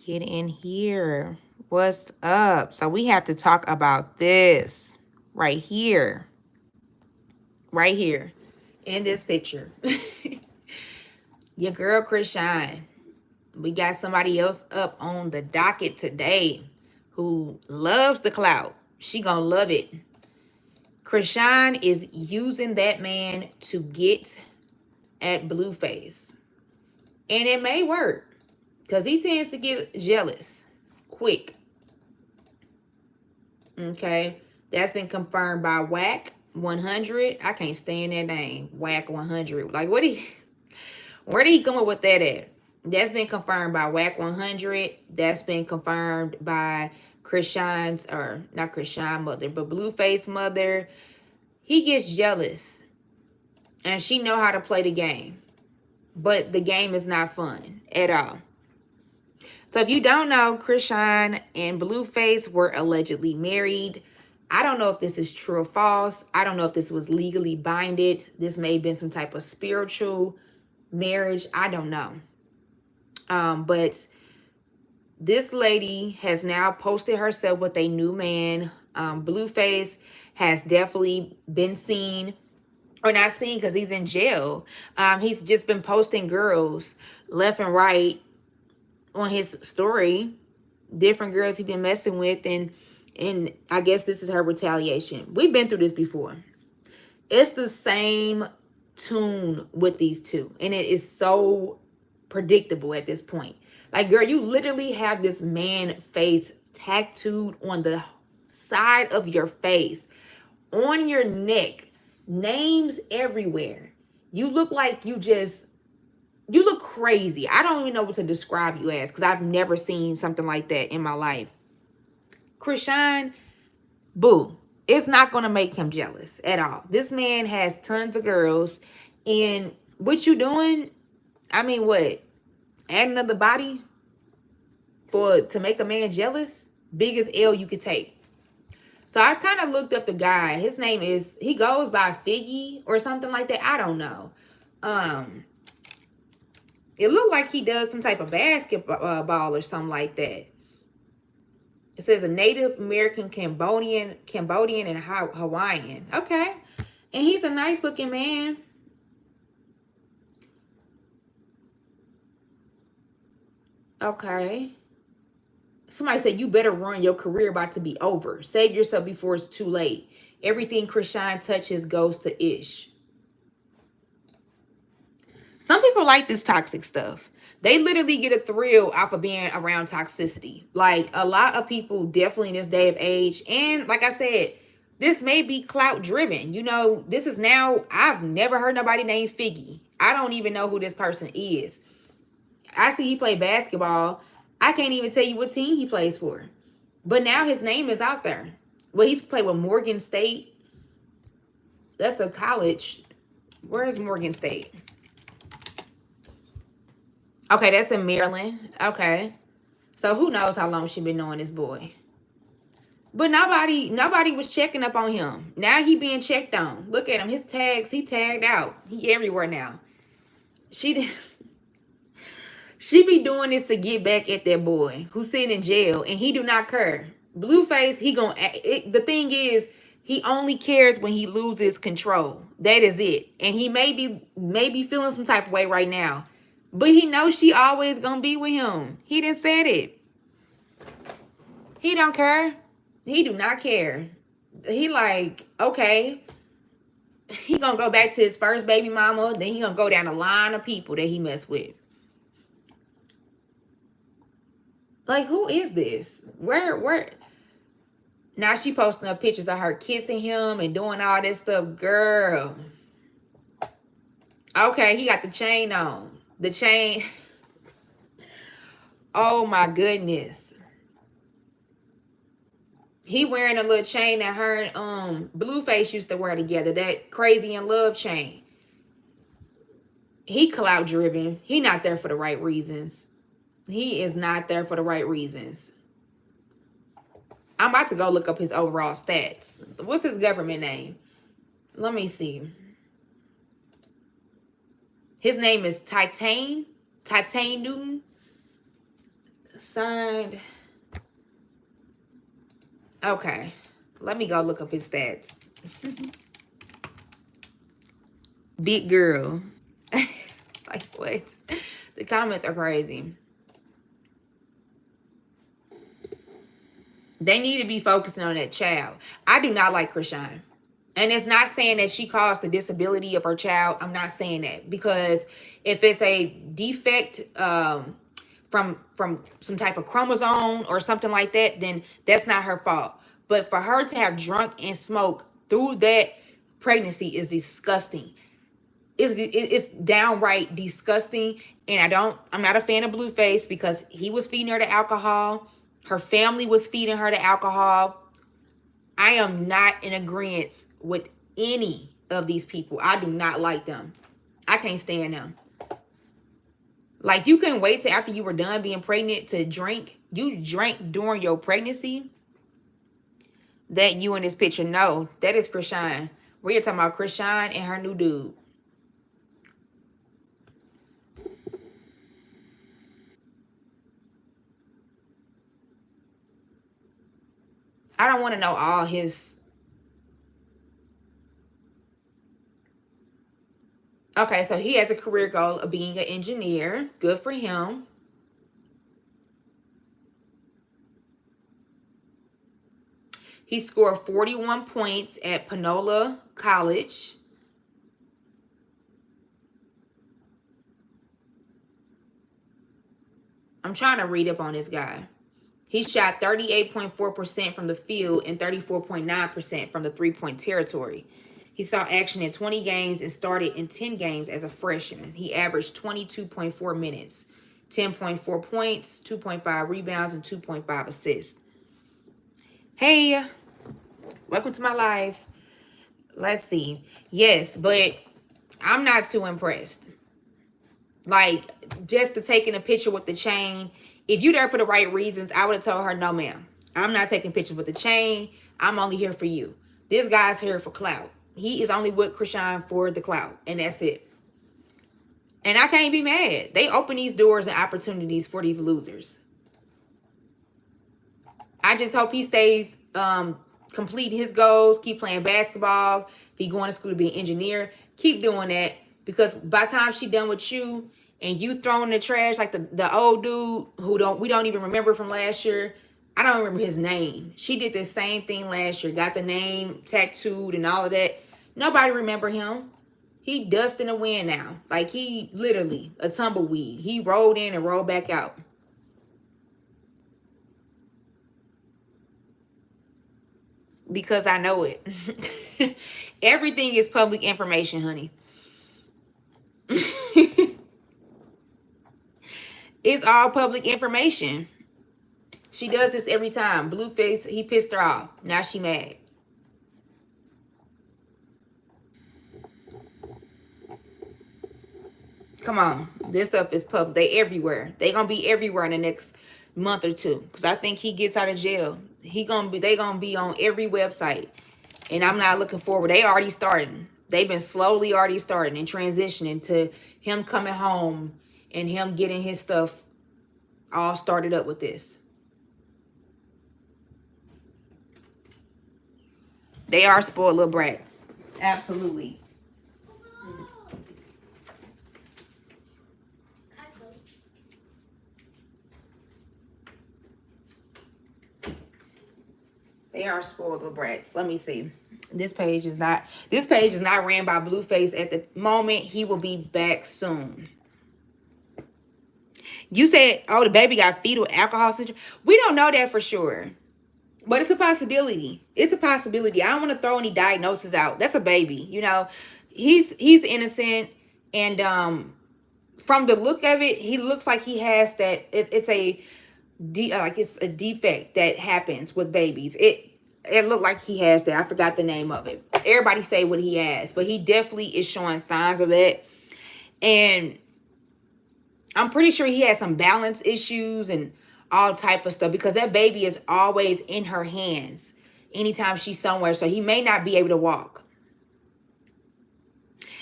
Get in here. What's up? So we have to talk about this right here. Right here. In this picture. Your girl Chrisean. We got somebody else up on the docket today who loves the clout. She gonna love it. Chrisean is using that man to get at Blueface. And it may work. Because he tends to get jealous quick. Okay. That's been confirmed by Whack 100. I can't stand that name. Whack 100. Like, where did he come up with that at? That's been confirmed by Whack 100. That's been confirmed by Chrisean's, or not Chrisean mother, but Blueface mother. He gets jealous. And she know how to play the game. But the game is not fun at all. So if you don't know, Chrisean and Blueface were allegedly married. I don't know if this is true or false. I don't know if this was legally binded. This may have been some type of spiritual marriage. I don't know. But this lady has now posted herself with a new man. Blueface has definitely been seen, or not seen because he's in jail. He's just been posting girls left and right on his story, different girls he's been messing with, and I guess this is her retaliation. We've been through this before. It's the same tune with these two, and it is so predictable at this point. Like, girl, you literally have this man face tattooed on the side of your face, on your neck, names everywhere. You look like you look crazy. I don't even know what to describe you as because I've never seen something like that in my life. Chrisean, boo, it's not going to make him jealous at all. This man has tons of girls. And what you doing? I mean, what? Add another body to make a man jealous? Biggest L you could take. So I kind of looked up the guy. His name is, he goes by Figgy or something like that. I don't know. It looked like he does some type of basketball or something like that. It says a Native American, Cambodian, and Hawaiian. Okay. And he's a nice looking man. Okay. Somebody said, you better run. Your career about to be over. Save yourself before it's too late. Everything Chrisean touches goes to ish. Some people like this toxic stuff. They literally get a thrill off of being around toxicity. Like, a lot of people definitely in this day of age. And like I said, this may be clout driven. You know, this is now, I've never heard nobody named Figgy. I don't even know who this person is. I see he play basketball. I can't even tell you what team he plays for. But now his name is out there. Well, he's played with Morgan State. That's a college. Where's Morgan State? Okay, that's in Maryland. Okay. So who knows how long she been knowing this boy. But nobody was checking up on him. Now he being checked on. Look at him. His tags, he tagged out. He everywhere now. She be doing this to get back at that boy who's sitting in jail, and he do not care. Blueface, the thing is, he only cares when he loses control. That is it. And he may be feeling some type of way right now. But he knows she always gonna be with him. He didn't said it. He don't care. He do not care. He like, okay. He gonna go back to his first baby mama. Then he gonna go down a line of people that he messed with. Like, who is this? Where? Now she posting up pictures of her kissing him and doing all this stuff. Girl. Okay, he got the chain on. The chain. Oh my goodness. He wearing a little chain that her and Blueface used to wear together. That crazy in love chain. He clout driven. He not there for the right reasons. He is not there for the right reasons. I'm about to go look up his overall stats. What's his government name? Let me see. His name is Titane Newton. Signed. Okay. Let me go look up his stats. Big girl. Like, what? The comments are crazy. They need to be focusing on that child. I do not like Chrisean. And it's not saying that she caused the disability of her child. I'm not saying that. Because if it's a defect from some type of chromosome or something like that, then that's not her fault. But for her to have drunk and smoked through that pregnancy is disgusting. It's downright disgusting. And I'm not a fan of Blueface because he was feeding her the alcohol. Her family was feeding her the alcohol. I am not in agreement with any of these people. I do not like them. I can't stand them. Like, you couldn't wait till after you were done being pregnant to drink. You drank during your pregnancy. That you in this picture. No, that is Chrisean. We're talking about Chrisean and her new dude. I don't want to know all his... Okay, so he has a career goal of being an engineer. Good for him. He scored 41 points at Panola College. I'm trying to read up on this guy. He shot 38.4% from the field and 34.9% from the three-point territory. He saw action in 20 games and started in 10 games as a freshman. He averaged 22.4 minutes, 10.4 points, 2.5 rebounds, and 2.5 assists. Hey, welcome to my life. Let's see. Yes, but I'm not too impressed. Like, just to taking a picture with the chain. If you're there for the right reasons, I would have told her, no, ma'am. I'm not taking pictures with the chain. I'm only here for you. This guy's here for clout. He is only with Chrisean for the clout. And that's it. And I can't be mad. They open these doors and opportunities for these losers. I just hope he stays completing his goals. Keep playing basketball. If he going to school to be an engineer, keep doing that. Because by the time she done with you, and you thrown in the trash like the old dude who we don't even remember from last year. I don't remember his name. She did the same thing last year. Got the name tattooed and all of that. Nobody remember him. He dust in the wind now. Like, he literally a tumbleweed. He rolled in and rolled back out. Because I know it. Everything is public information, honey. It's all public information. She does this every time. Blueface, he pissed her off. Now she mad. Come on. This stuff is public. They everywhere. They gonna be everywhere in the next month or two. Because I think he gets out of jail. They gonna be on every website. And I'm not looking forward. They already starting. They've been slowly already starting and transitioning to him coming home and him getting his stuff all started up with this. They are spoiled little brats. Absolutely. They are spoiled little brats. Let me see. This page is not ran by Blueface at the moment. He will be back soon. You said, oh, the baby got fetal alcohol syndrome. We don't know that for sure. But it's a possibility. It's a possibility. I don't want to throw any diagnosis out. That's a baby, you know. He's innocent, and from the look of it, he looks like he has that. It's a defect that happens with babies. It looked like he has that. I forgot the name of it. Everybody say what he has, but he definitely is showing signs of that. And I'm pretty sure he has some balance issues and all type of stuff, because that baby is always in her hands anytime she's somewhere. So he may not be able to walk.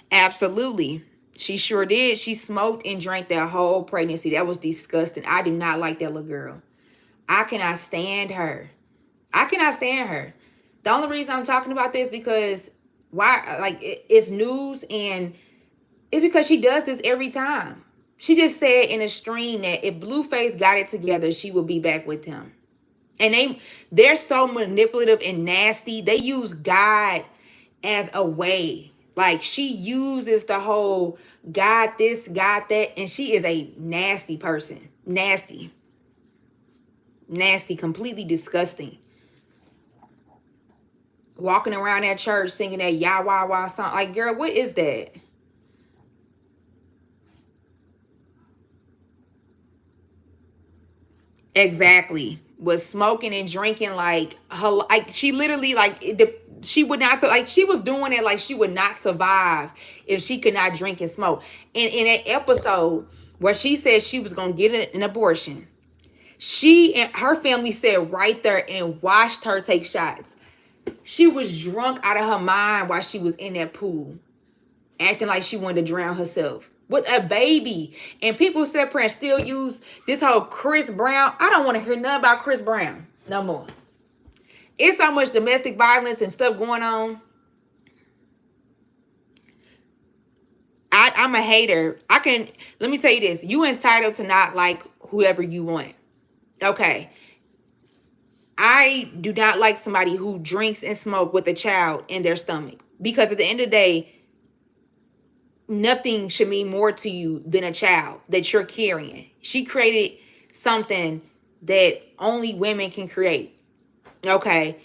Absolutely. She sure did. She smoked and drank that whole pregnancy. That was disgusting. I do not like that little girl. I cannot stand her. I cannot stand her. The only reason I'm talking about this because why, like, it's news, and it's because she does this every time. She just said in a stream that if Blueface got it together, she would be back with him. And they're so manipulative and nasty. They use God as a way. Like, she uses the whole God this, God that, and she is a nasty person. Nasty. Nasty, completely disgusting. Walking around that church singing that Yah Wah Wah song. Like, girl, what is that? Exactly. Was smoking and drinking like her, like she literally like she would not, like she was doing it like she would not survive if she could not drink and smoke. And in that episode where she said she was gonna get an abortion, she and her family sat right there and watched her take shots. She was drunk out of her mind while she was in that pool, acting like she wanted to drown herself with a baby. And people sit there and still use this whole Chris Brown. I don't want to hear nothing about Chris Brown no more. It's so much domestic violence and stuff going on. I'm a hater. Let me tell you this. You entitled to not like whoever you want. Okay. I do not like somebody who drinks and smoke with a child in their stomach. Because at the end of the day, nothing should mean more to you than a child that you're carrying. She created something that only women can create. Okay.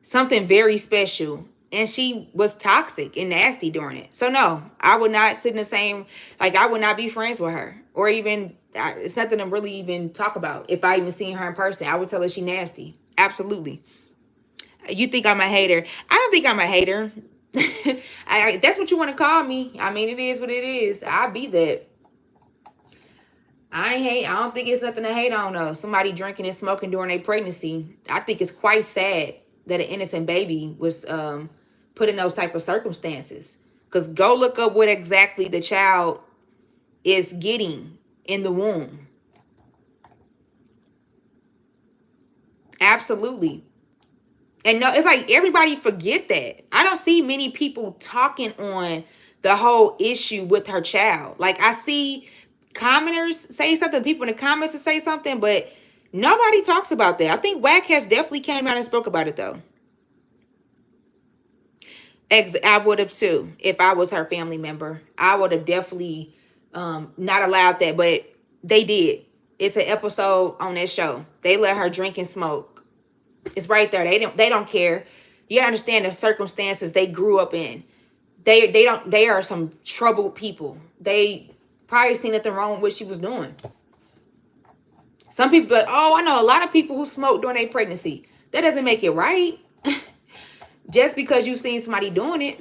Something very special. And she was toxic and nasty during it. So no, I would not sit in the same, like I would not be friends with her. Or even, it's nothing to really even talk about. If I even seen her in person, I would tell her she nasty. Absolutely. You think I'm a hater? I don't think I'm a hater. That's what you want to call me. I mean, it is what it is. I'll be that. I don't think it's nothing to hate on though. Somebody drinking and smoking during their pregnancy. I think it's quite sad that an innocent baby was put in those type of circumstances. Because go look up what exactly the child is getting in the womb. Absolutely. And no, it's like everybody forget that. I don't see many people talking on the whole issue with her child. Like I see commenters say something, people in the comments to say something, but nobody talks about that. I think Wack has definitely came out and spoke about it though. I would have too if I was her family member. I would have definitely not allowed that, but they did. It's an episode on that show. They let her drink and smoke. It's right there. They don't care. You gotta understand the circumstances they grew up in. They are some troubled people. They probably seen nothing wrong with what she was doing. Some people like, oh, I know a lot of people who smoke during their pregnancy. That doesn't make it right. Just because you seen somebody doing it.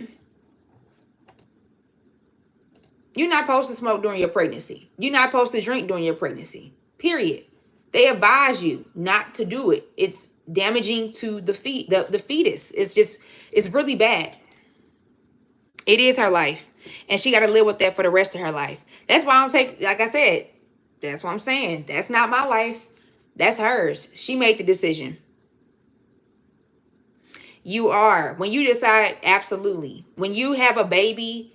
You're not supposed to smoke during your pregnancy. You're not supposed to drink during your pregnancy. Period. They advise you not to do it. It's damaging to the fetus. It's really bad. It is her life. And she got to live with that for the rest of her life. That's why like I said, that's what I'm saying. That's not my life. That's hers. She made the decision. You are. When you decide, absolutely. When you have a baby,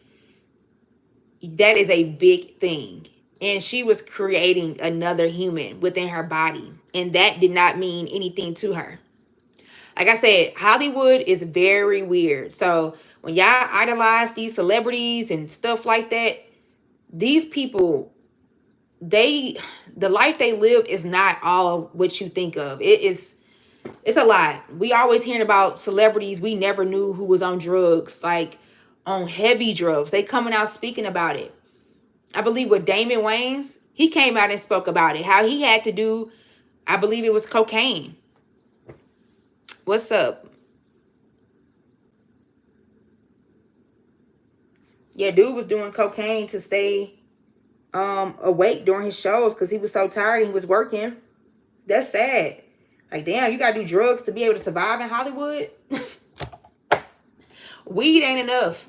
that is a big thing. And she was creating another human within her body. And that did not mean anything to her. Like I said, Hollywood is very weird. So when y'all idolize these celebrities and stuff like that, these people, the life they live is not all what you think of. It's a lot. We always hearing about celebrities we never knew who was on drugs, like on heavy drugs. They coming out speaking about it. I believe with Damon Wayans, he came out and spoke about it. How he had to do, I believe it was cocaine. What's up? Yeah, dude was doing cocaine to stay awake during his shows because he was so tired and he was working. That's sad. Like, damn, you gotta do drugs to be able to survive in Hollywood? Weed ain't enough.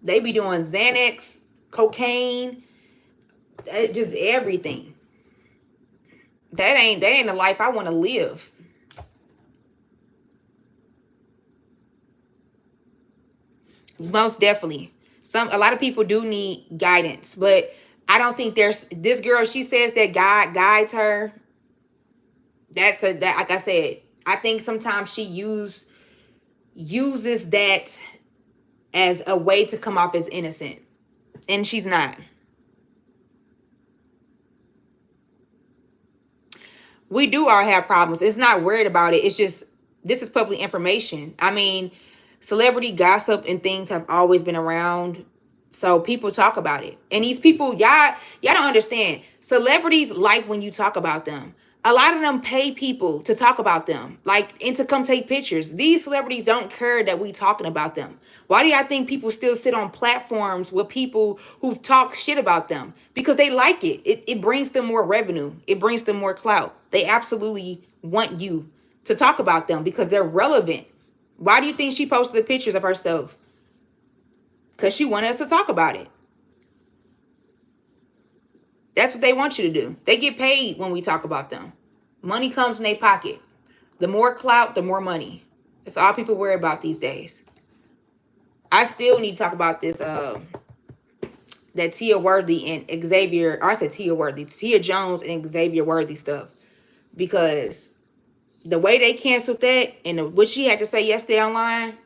They be doing Xanax, cocaine, just everything. That ain't the life I want to live. Most definitely. A lot of people do need guidance, but I don't think there's this girl, she says that God guides her. That like I said, I think sometimes she uses that as a way to come off as innocent. And she's not. We do all have problems. It's not worried about it. It's just this is public information. I mean, celebrity gossip and things have always been around. So people talk about it. And these people, y'all don't understand. Celebrities like when you talk about them. A lot of them pay people to talk about them, like, and to come take pictures. These celebrities don't care that we talking about them. Why do y'all think people still sit on platforms with people who talk shit about them? Because they like it. It brings them more revenue. It brings them more clout. They absolutely want you to talk about them because they're relevant. Why do you think she posted the pictures of herself? Because she wanted us to talk about it. That's what they want you to do. They get paid when we talk about them. Money comes in their pocket. The more clout, the more money. That's all people worry about these days. I still need to talk about this, that Tia Worthy and Xavier, or I said Tia Worthy, Tia Jones and Xavier Worthy stuff. Because the way they canceled that and what she had to say yesterday online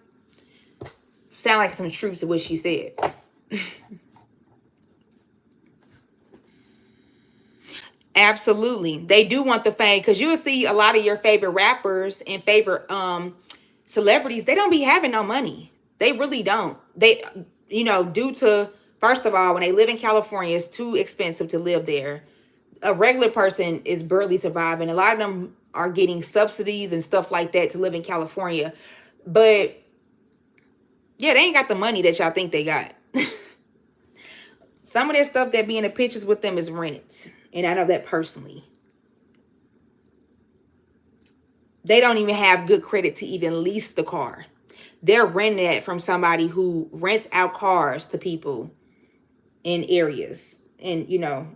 sound like some truth to what she said. Absolutely. They do want the fame because you'll see a lot of your favorite rappers and favorite celebrities, they don't be having no money. They really don't. They, due to, first of all, when they live in California, it's too expensive to live there. A regular person is barely surviving. A lot of them are getting subsidies and stuff like that to live in California. But yeah, they ain't got the money that y'all think they got. Some of that stuff that be in the pictures with them is rented. And I know that personally. They don't even have good credit to even lease the car. They're renting it from somebody who rents out cars to people in areas. In,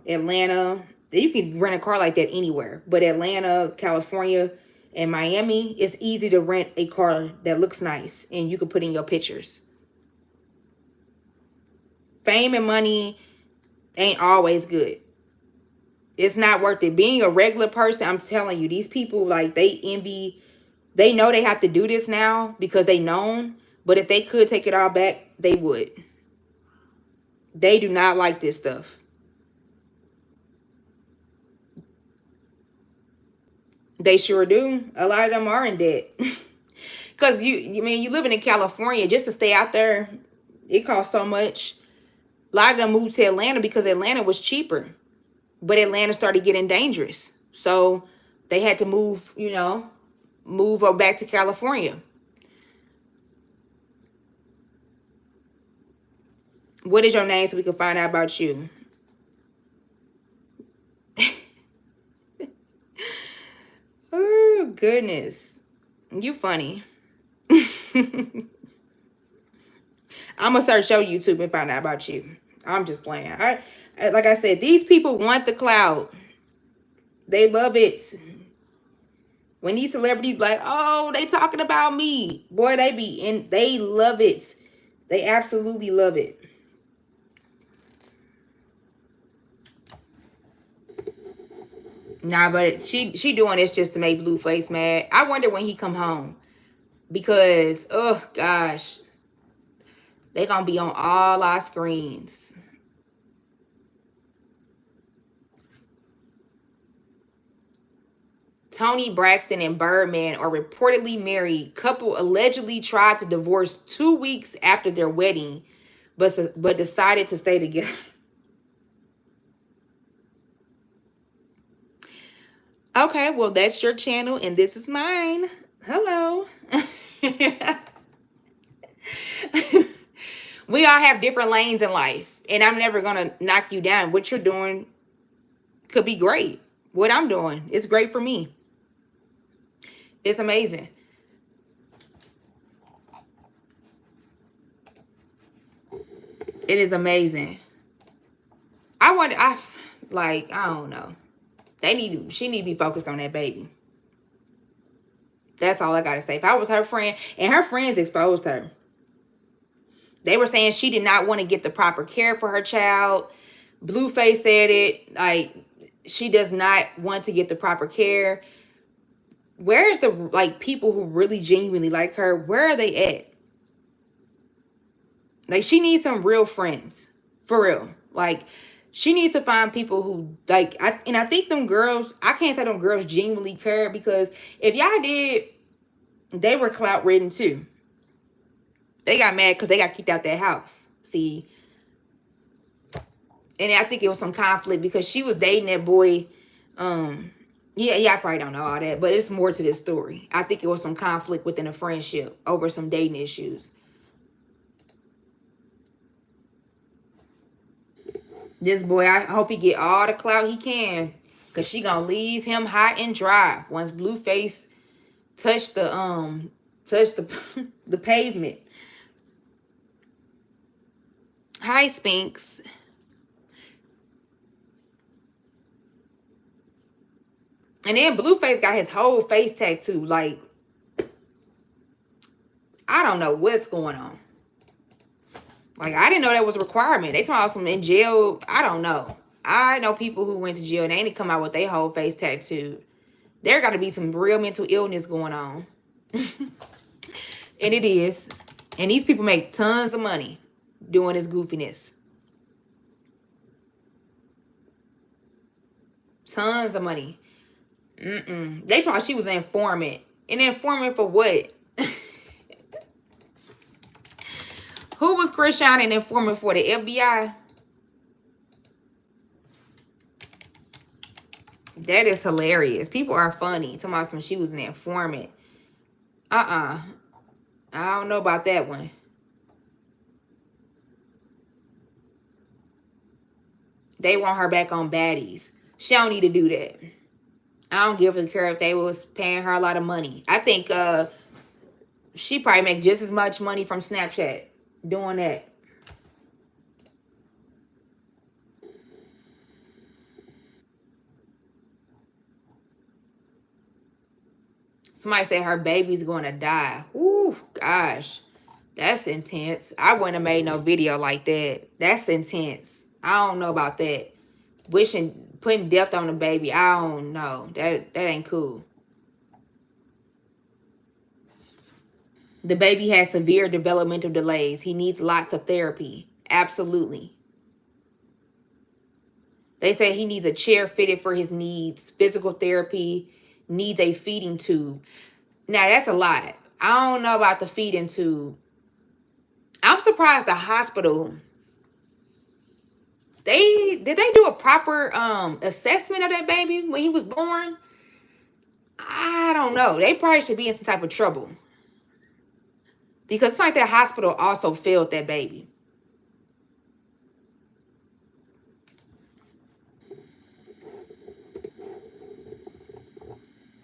Atlanta. You can rent a car like that anywhere. But Atlanta, California, and Miami, it's easy to rent a car that looks nice. And you can put in your pictures. Fame and money ain't always good. It's not worth it. Being a regular person, I'm telling you, these people, like, they envy. They know they have to do this now because they known. But if they could take it all back, they would. They do not like this stuff. They sure do. A lot of them are in debt. Because you living in California, just to stay out there, it costs so much. A lot of them moved to Atlanta because Atlanta was cheaper. But Atlanta started getting dangerous. So they had to move back to California. What is your name so we can find out about you? Oh, goodness. You funny. I'm going to search your YouTube and find out about you. I'm just playing. Like I said, these people want the clout. They love it. When these celebrities like, oh, they talking about me. Boy, they love it. They absolutely love it. Nah, but she doing this just to make Blueface mad. I wonder when he come home. Because, oh, gosh. They gonna be on all our screens. Tony Braxton and Birdman are reportedly married. Couple allegedly tried to divorce 2 weeks after their wedding, but decided to stay together. Okay, well, that's your channel, and this is mine. Hello. We all have different lanes in life, and I'm never going to knock you down. What you're doing could be great. What I'm doing is great for me. It's amazing. It is amazing. Like, I don't know. She need to be focused on that baby. That's all I gotta say. If I was her friend, and her friends exposed her, they were saying she did not want to get the proper care for her child. Blueface said it, like, she does not want to get the proper care. Where's the, like, people who really genuinely like her? Where are they at? Like, she needs some real friends. For real. Like, she needs to find people who, like, I think them girls, I can't say them girls genuinely care, because if y'all did, they were clout ridden too. They got mad because they got kicked out that house. See, and I think it was some conflict because she was dating that boy. Yeah, I probably don't know all that, but it's more to this story. I think it was some conflict within a friendship over some dating issues. This boy, I hope he get all the clout he can, cause she gonna leave him hot and dry once Blueface touch the the pavement. Hi, Spinks. And then Blueface got his whole face tattooed. Like, I don't know what's going on. Like, I didn't know that was a requirement. They talking about some in jail. I don't know. I know people who went to jail and they didn't come out with their whole face tattooed. There got to be some real mental illness going on. And it is. And these people make tons of money doing this goofiness. Tons of money. They thought she was an informant. An informant for what? Who was Chrisean an informant for? The FBI? That is hilarious. People are funny. Talking about some she was an informant. I don't know about that one. They want her back on baddies. She don't need to do that. I don't give a care if they was paying her a lot of money. I think she probably make just as much money from Snapchat doing that. Somebody said her baby's going to die. Ooh, gosh. That's intense. I wouldn't have made no video like that. That's intense. I don't know about that. Putting death on the baby. I don't know. That ain't cool. The baby has severe developmental delays. He needs lots of therapy. Absolutely. They say he needs a chair fitted for his needs, physical therapy, needs a feeding tube. Now, that's a lot. I don't know about the feeding tube. I'm surprised the hospital, did they do a proper assessment of that baby when he was born? I don't know. They probably should be in some type of trouble. Because it's like that hospital also failed that baby.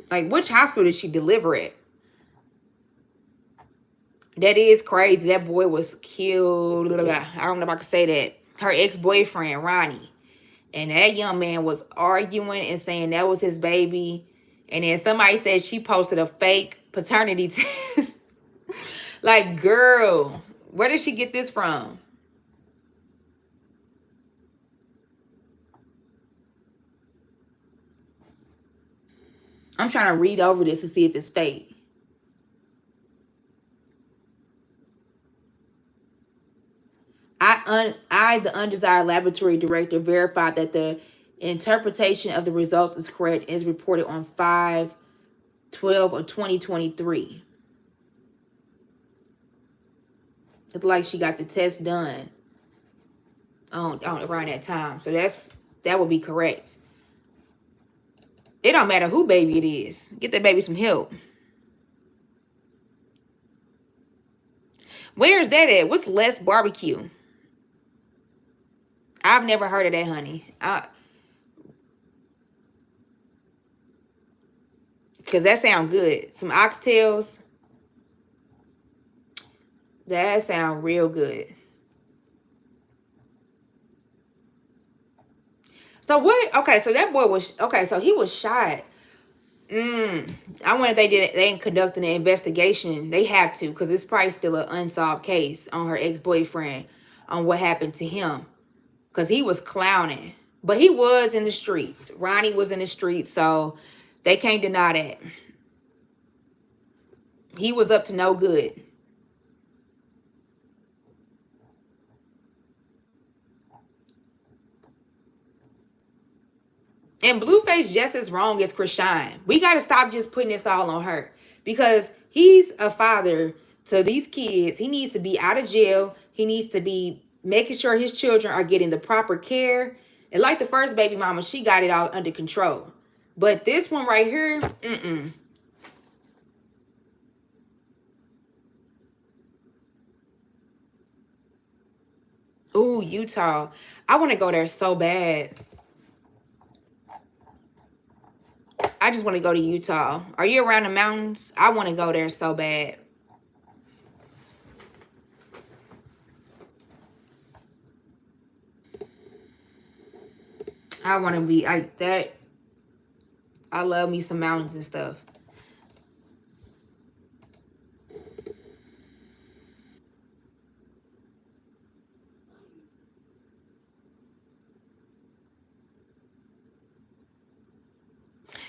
Like, which hospital did she deliver at? That is crazy. That boy was killed. I don't know if I can say that. Her ex-boyfriend, Ronnie. And that young man was arguing and saying that was his baby. And then somebody said she posted a fake paternity test. Like, girl, where did she get this from? I'm trying to read over this to see if it's fake. The undesired laboratory director, verified that the interpretation of the results is correct, as reported on 5/12 of 2023. It's like she got the test done on around that time. So that would be correct. It don't matter who baby it is. Get that baby some help. Where's that at? What's Less Barbecue? I've never heard of that, honey. Because that sound good. Some oxtails. That sound real good. So what? Okay, so that boy was okay. So he was shot. I wonder if they ain't conducting an investigation. They have to, because it's probably still an unsolved case on her ex-boyfriend on what happened to him. Because he was clowning. But he was in the streets. Ronnie was in the streets, so they can't deny that. He was up to no good. And Blueface just as wrong as Chrisean. We got to stop just putting this all on her. Because he's a father to these kids. He needs to be out of jail. He needs to be making sure his children are getting the proper care. And like the first baby mama, she got it all under control. But this one right here, Ooh, Utah. I want to go there so bad. I just want to go to Utah. Are you around the mountains? I want to go there so bad. I want to be like that. I love me some mountains and stuff.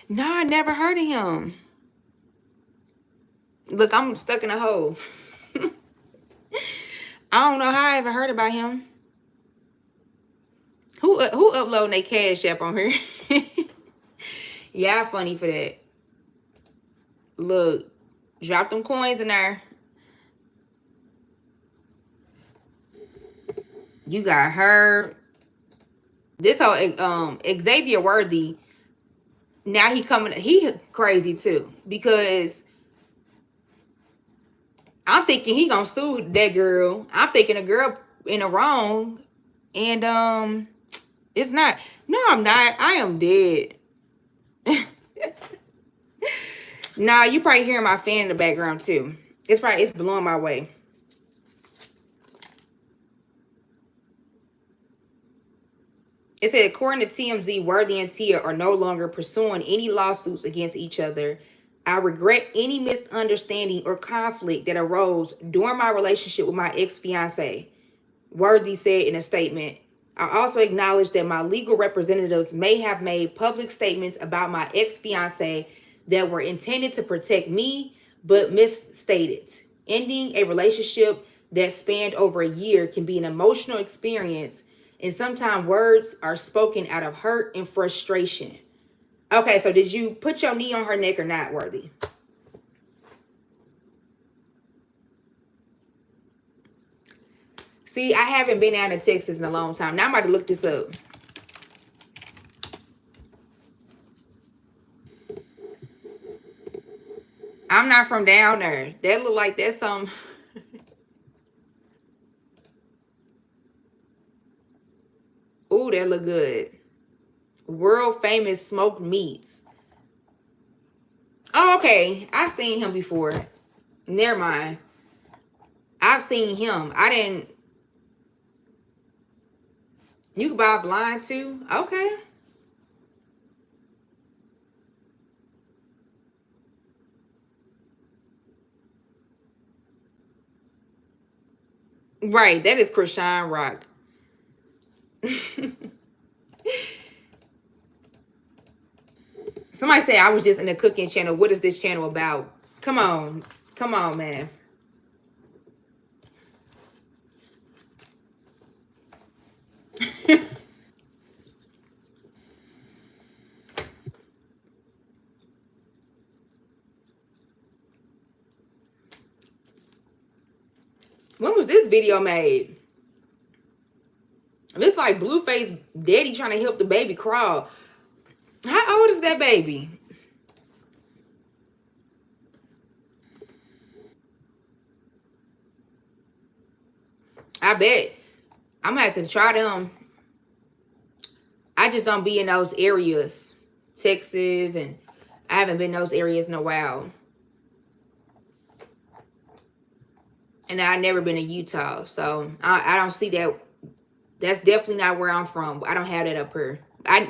No, I never heard of him. Look, I'm stuck in a hole. I don't know how I ever heard about him. Who uploading their cash app on here? Yeah, funny for that. Look, drop them coins in there. You got her. This whole Xavier Worthy. Now he crazy too, because I'm thinking he gonna sue that girl. I'm thinking a girl in the wrong, and it's not. No, I'm not. I am dead. Nah, you probably hearing my fan in the background too. It's blowing my way. It said, according to TMZ, Worthy and Tia are no longer pursuing any lawsuits against each other. I regret any misunderstanding or conflict that arose during my relationship with my ex-fiance, Worthy said in a statement. I also acknowledge that my legal representatives may have made public statements about my ex-fiance that were intended to protect me, but misstated. Ending a relationship that spanned over a year can be an emotional experience, and sometimes words are spoken out of hurt and frustration. Okay, so did you put your knee on her neck or not, Worthy? See, I haven't been down to Texas in a long time. Now I'm about to look this up. I'm not from down there. That look like that's some. Ooh, that look good. World famous smoked meats. Oh, okay. I seen him before. Never mind. I've seen him. I didn't. You can buy blind too. Okay. Right. That is Chrisean Rock. Somebody said I was just in a cooking channel. What is this channel about? Come on. Come on, man. When was this video made? It's like Blueface daddy trying to help the baby crawl. How old is that baby? I bet. I'm gonna have to try them. I just don't be in those areas. Texas, and I haven't been in those areas in a while. And I've never been to Utah. So I don't see that. That's definitely not where I'm from. I don't have that up here.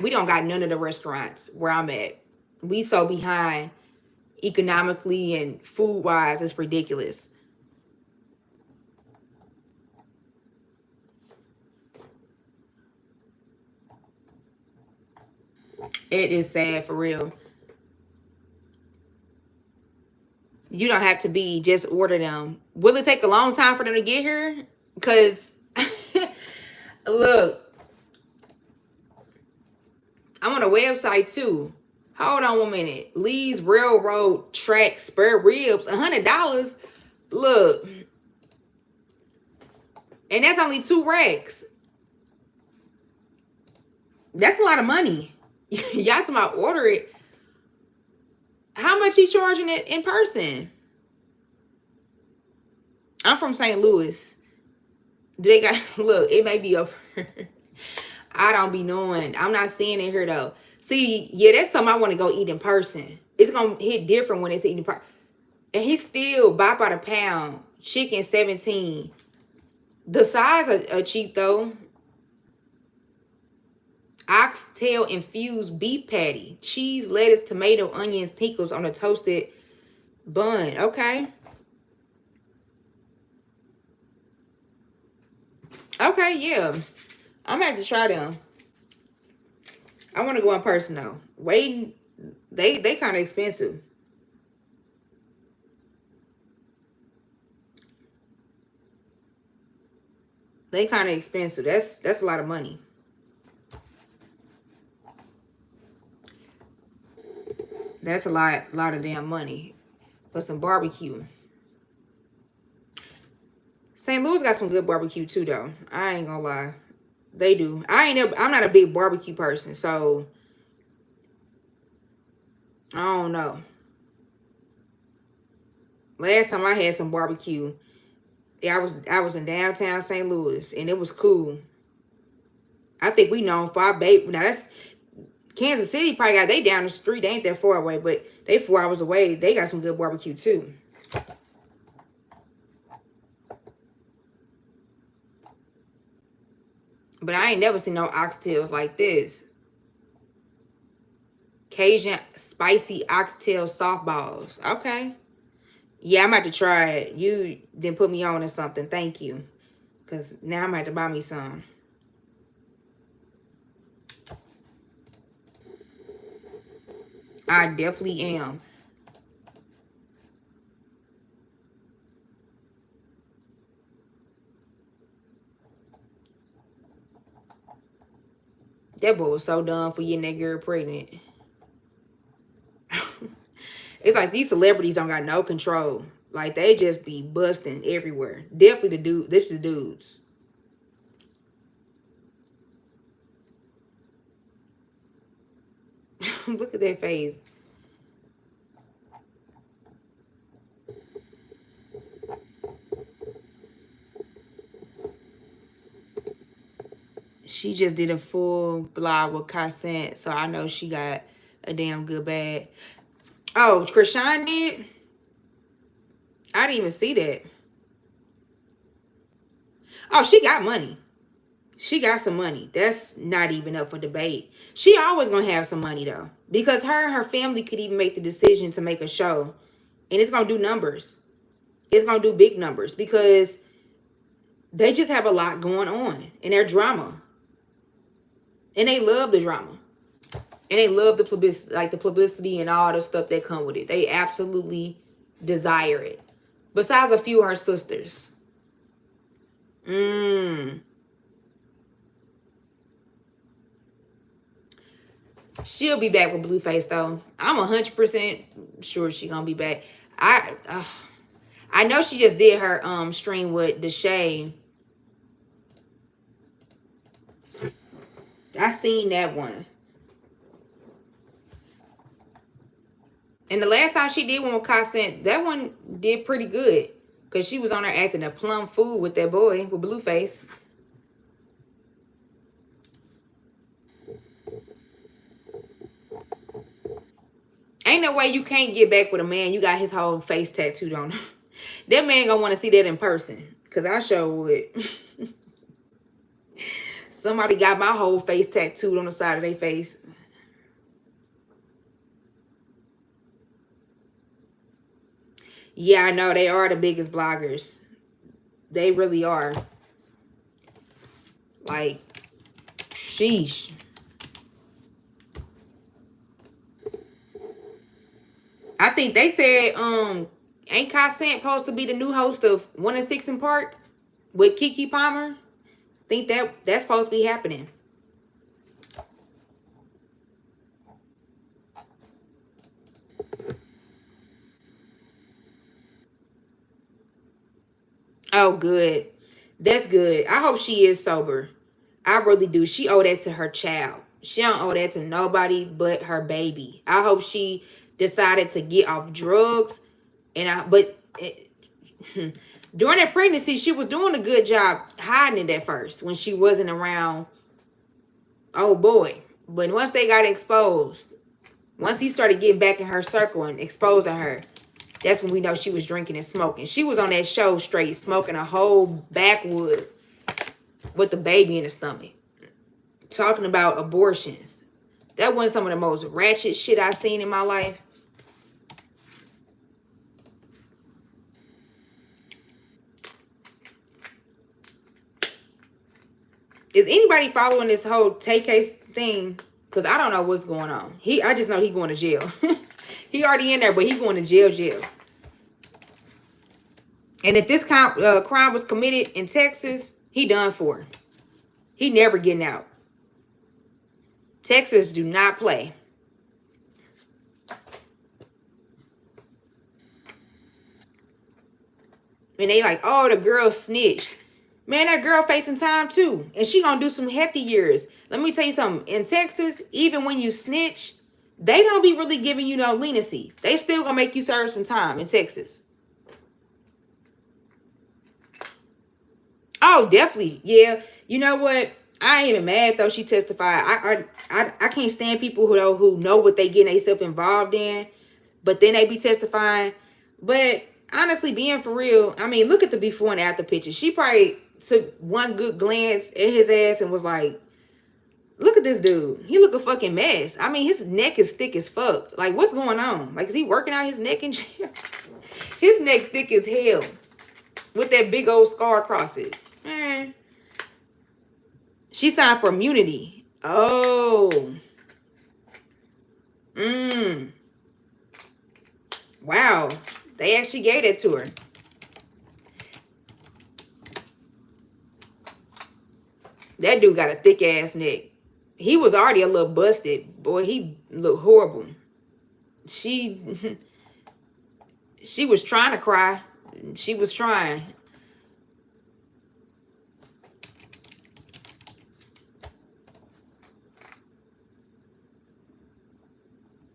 We don't got none of the restaurants where I'm at. We so behind economically and food wise, it's ridiculous. It is sad for real. You don't have to be, just order them. Will it take a long time for them to get here? Because look, I'm on a website too. Hold on 1 minute. Lee's Railroad Track spare ribs, $100. Look, and that's only 2 racks. That's a lot of money. Y'all talking about order it. How much he charging it in person? I'm from St. Louis. Do they got, look, it may be over. I don't be knowing. I'm not seeing it here though. See, yeah, that's something I want to go eat in person. It's gonna hit different when it's eating in person. And he's still bop by the pound. Chicken 17. The size are cheap though. Oxtail infused beef patty. Cheese, lettuce, tomato, onions, pickles on a toasted bun. Okay. Okay, yeah. I'm gonna have to try them. I want to go in person though. Waiting, they kind of expensive. They kind of expensive. That's a lot of money. That's a lot of damn money for some barbecue. St. Louis got some good barbecue too, though. I ain't gonna lie, they do. I'm not a big barbecue person, so I don't know. Last time I had some barbecue, yeah, I was in downtown St. Louis, and it was cool. I think we known for our babe. Now that's Kansas City. Probably got they down the street. They ain't that far away, but they 4 hours away. They got some good barbecue too. But I ain't never seen no oxtails like this. Cajun spicy oxtail softballs. Okay. Yeah, I'm about to try it. You then put me on or something. Thank you. Because now I'm going to have to buy me some. I definitely am. That boy was so done for getting that girl pregnant. It's like these celebrities don't got no control. Like they just be busting everywhere. Definitely the dude. This is dudes. Look at that face. She just did a full blog with Chrisean, so I know she got a damn good bag. Oh, Chrisean did? I didn't even see that. Oh, she got money. She got some money. That's not even up for debate. She always gonna have some money though. Because her and her family could even make the decision to make a show. And it's gonna do numbers. It's gonna do big numbers because they just have a lot going on in their drama. And they love the drama. And they love the publicity, like the publicity and all the stuff that come with it. They absolutely desire it. Besides a few of her sisters. She'll be back with Blueface though. I'm 100% sure she gonna be back. I know she just did her stream with Deshay. I seen that one. And the last time she did one with Chrisean, that one did pretty good. Because she was on there acting a plum fool with that boy, with Blueface. Ain't no way you can't get back with a man. You got his whole face tattooed on him. That man gonna want to see that in person. Because I sure would. Somebody got my whole face tattooed on the side of their face. Yeah, I know. They are the biggest bloggers. They really are. Like, sheesh. I think they said, ain't Chrisean supposed to be the new host of 1 and 6 in Park with Keke Palmer? Think that's supposed to be happening. Oh, good. That's good. I hope she is sober. I really do. She owe that to her child. She don't owe that to nobody but her baby. I hope she decided to get off drugs. During that pregnancy, she was doing a good job hiding it at first when she wasn't around. Oh boy. But once they got exposed, once he started getting back in her circle and exposing her, that's when we know she was drinking and smoking. She was on that show straight smoking a whole backwood with the baby in the stomach. Talking about abortions. That wasn't some of the most ratchet shit I've seen in my life. Is anybody following this whole Tay case thing? Because I don't know what's going on. I just know he going to jail. He already in there, but he going to jail. And if this crime was committed in Texas, he done for. He never getting out. Texas do not play. And they like, oh, the girl snitched. Man, that girl facing time too. And she gonna do some hefty years. Let me tell you something. In Texas, even when you snitch, they don't be really giving you no leniency. They still gonna make you serve some time in Texas. Oh, definitely. Yeah. You know what? I ain't even mad though she testified. I can't stand people who know what they getting themselves involved in, but then they be testifying. But honestly, being for real, I mean, look at the before and after pictures. She probably took one good glance at his ass and was like, look at this dude. He look a fucking mess. I mean, his neck is thick as fuck. Like, what's going on? Like, is he working out his neck and shit? His neck thick as hell with that big old scar across it. Man. She signed for immunity. Oh. Wow. They actually gave it to her. That dude got a thick ass neck. He was already a little busted. Boy, he looked horrible. She was trying to cry. She was trying.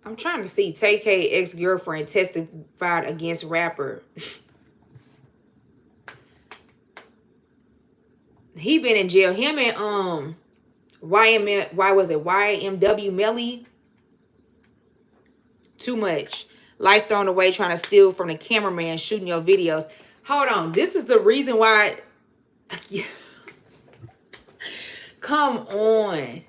I'm trying to see. Tay-K ex-girlfriend testified against rapper. He been in jail. Him and YMW Melly. Too much. Life thrown away trying to steal from the cameraman shooting your videos. Hold on. This is the reason why. Come on.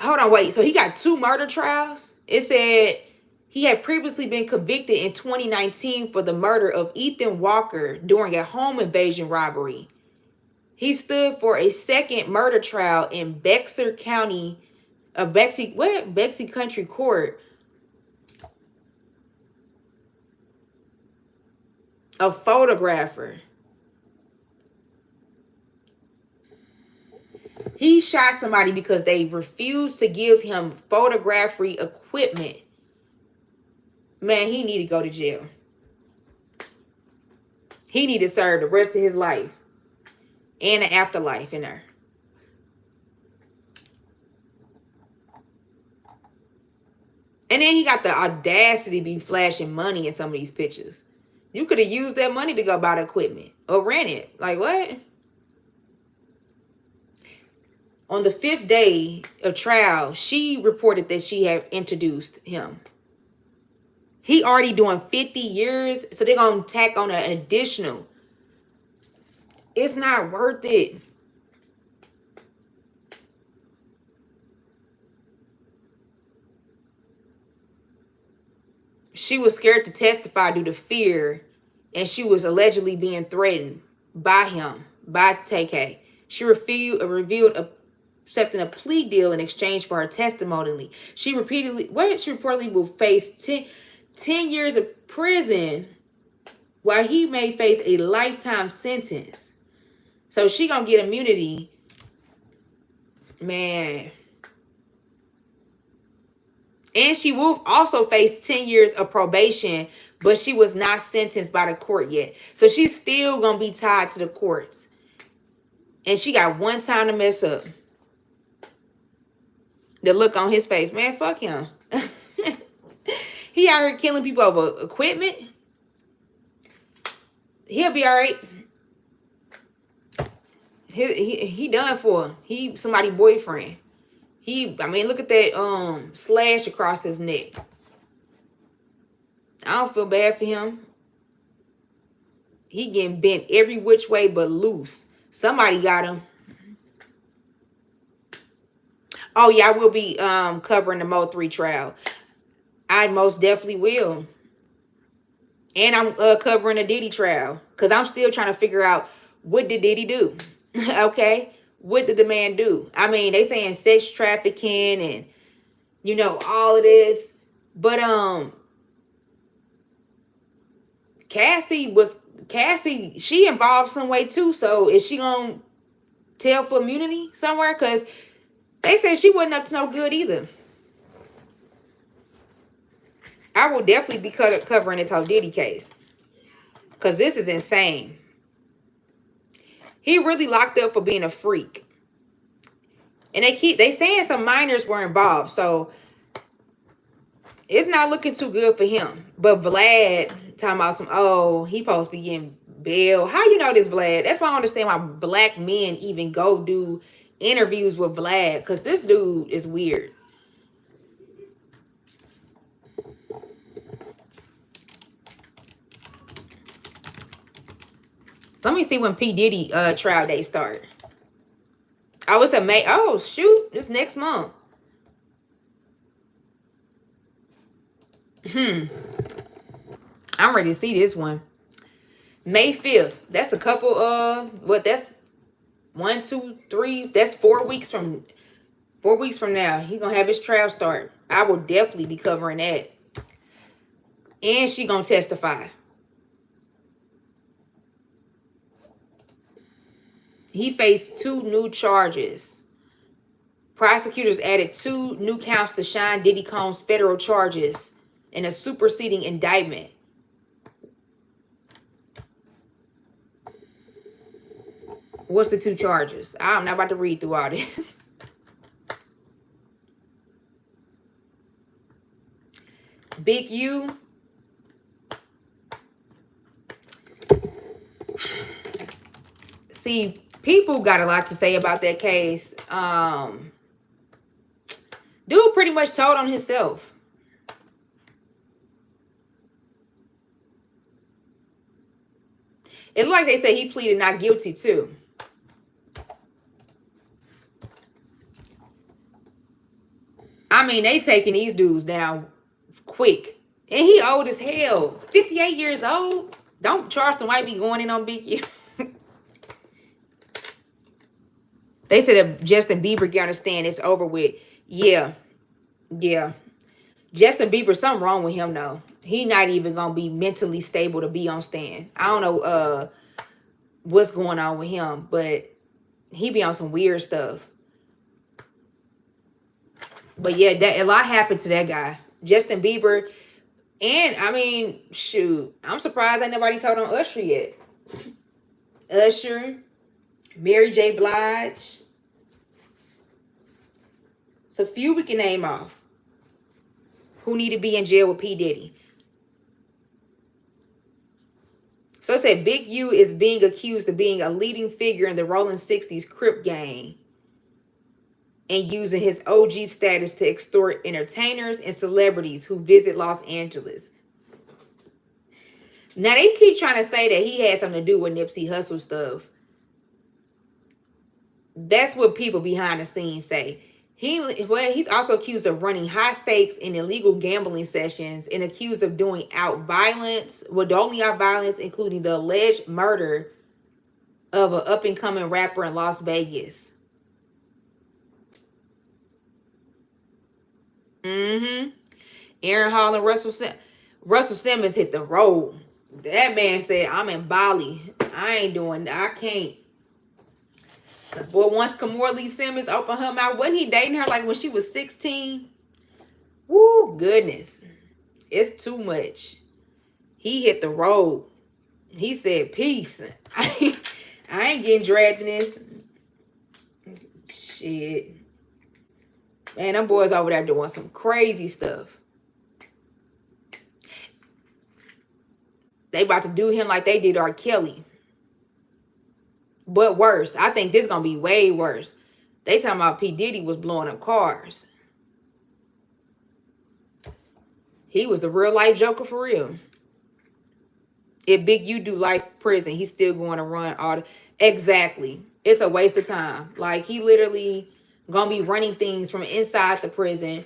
Hold on, wait. So he got 2 murder trials? It said he had previously been convicted in 2019 for the murder of Ethan Walker during a home invasion robbery. He stood for a second murder trial in Bexar County, Bexar Country Court. A photographer. He shot somebody because they refused to give him photography equipment. Man, he need to go to jail. He need to serve the rest of his life. And the afterlife in there. And then he got the audacity to be flashing money in some of these pictures. You could have used that money to go buy the equipment. Or rent it. Like, what? On the 5th day of trial, she reported that she had introduced him. He already doing 50 years, so they're gonna tack on an additional. It's not worth it. She was scared to testify due to fear, and she was allegedly being threatened by him, by TK. She revealed accepting a plea deal in exchange for her testimony. She reportedly will face 10 years of prison, while he may face a lifetime sentence. So she gonna get immunity. Man. And she will also face 10 years of probation, but she was not sentenced by the court yet. So she's still going to be tied to the courts. And she got one time to mess up. The look on his face, man, fuck him. He out here killing people over equipment. He'll be all right. He done for. He somebody's boyfriend. I mean, look at that slash across his neck. I don't feel bad for him. He getting bent every which way but loose. Somebody got him. Oh yeah, I will be covering the Mo 3 trial. I most definitely will. And I'm covering the Diddy trial. Because I'm still trying to figure out, what did Diddy do? Okay? What did the man do? I mean, they saying sex trafficking and, you know, all of this. But Cassie, she involved some way too. So is she going to tell for immunity somewhere? Because they said she wasn't up to no good either. I will definitely be covering this whole Diddy case. Because this is insane. He really locked up for being a freak. And they saying some minors were involved. So it's not looking too good for him. But Vlad talking about he supposed to be getting bail. How you know this, Vlad? That's why I don't understand why black men even go do interviews with Vlad. Because this dude is weird. Let me see when P. Diddy trial day start. Oh, it's a May. Oh, shoot. It's next month. I'm ready to see this one. May 5th. That's a couple that's 1, 2, 3. That's 4 weeks from now. He gonna have his trial start. I will definitely be covering that. And she gonna testify. He faced 2 new charges. Prosecutors added 2 new counts to Sean Diddy Combs' federal charges in a superseding indictment. What's the 2 charges? I'm not about to read through all this. Big U. See, people got a lot to say about that case. Dude pretty much told on himself. It looked like they said he pleaded not guilty too. I mean, they taking these dudes down quick. And he old as hell. 58 years old. Don't Charleston White be going in on Big U. They said if Justin Bieber get on the stand, it's over with. Yeah. Yeah. Justin Bieber, something wrong with him though. He not even gonna be mentally stable to be on stand. I don't know what's going on with him, but he be on some weird stuff. But yeah, a lot happened to that guy. Justin Bieber. And I mean, shoot, I'm surprised ain't nobody told on Usher yet. Usher, Mary J. Blige. It's a few we can name off who need to be in jail with P. Diddy. So it said Big U is being accused of being a leading figure in the Rolling 60s Crip gang and using his OG status to extort entertainers and celebrities who visit Los Angeles. Now they keep trying to say that he had something to do with Nipsey Hussle stuff. That's what people behind the scenes say. He's also accused of running high stakes and illegal gambling sessions and accused of doing out violence, doling out violence, including the alleged murder of an up and coming rapper in Las Vegas. Mm-hmm. Aaron Hall and Russell Simmons hit the road. That man said, "I'm in Bali. I ain't doing that. I can't." Boy, once Kamora Lee Simmons opened her mouth, wasn't he dating her like when she was 16? Woo, goodness. It's too much. He hit the road. He said, "Peace. I ain't getting dragged in this." Shit. Man, them boys over there doing some crazy stuff. They about to do him like they did R. Kelly. But worse. I think this gonna be way worse. They talking about P. Diddy was blowing up cars. He was the real life Joker for real. If Big U do life prison, he's still going to run all the... Exactly. It's a waste of time. Like, he literally gonna be running things from inside the prison.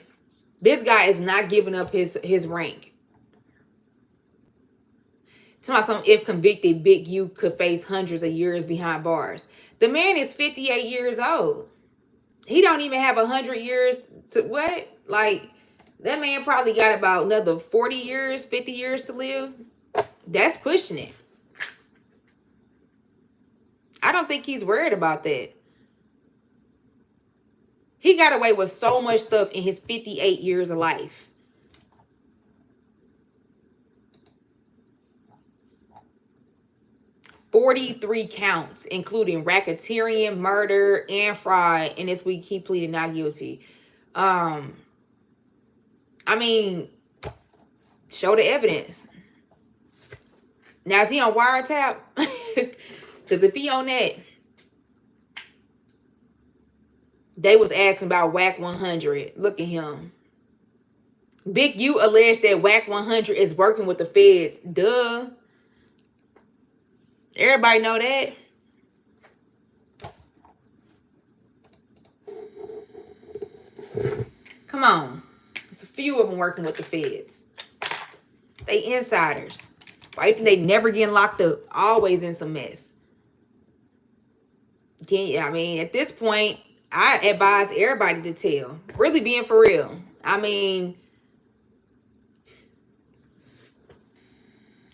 This guy is not giving up his rank. If convicted, Big U could face hundreds of years behind bars. The man is 58 years old. He don't even have 100 years to what? Like, that man probably got about another 40 years, 50 years to live. That's pushing it. I don't think he's worried about that. He got away with so much stuff in his 58 years of life. $43 counts, including racketeering, murder, and fraud. And this week he pleaded not guilty. I mean, show the evidence. Now, is he on wiretap? Because if he on that, they was asking about WAC 100. Look at him. Big U alleged that WAC 100 is working with the feds. Duh. Everybody know that. Come on. There's a few of them working with the feds. They insiders. Why you think they never getting locked up? Always in some mess. I mean, at this point, I advise everybody to tell. Really being for real. I mean,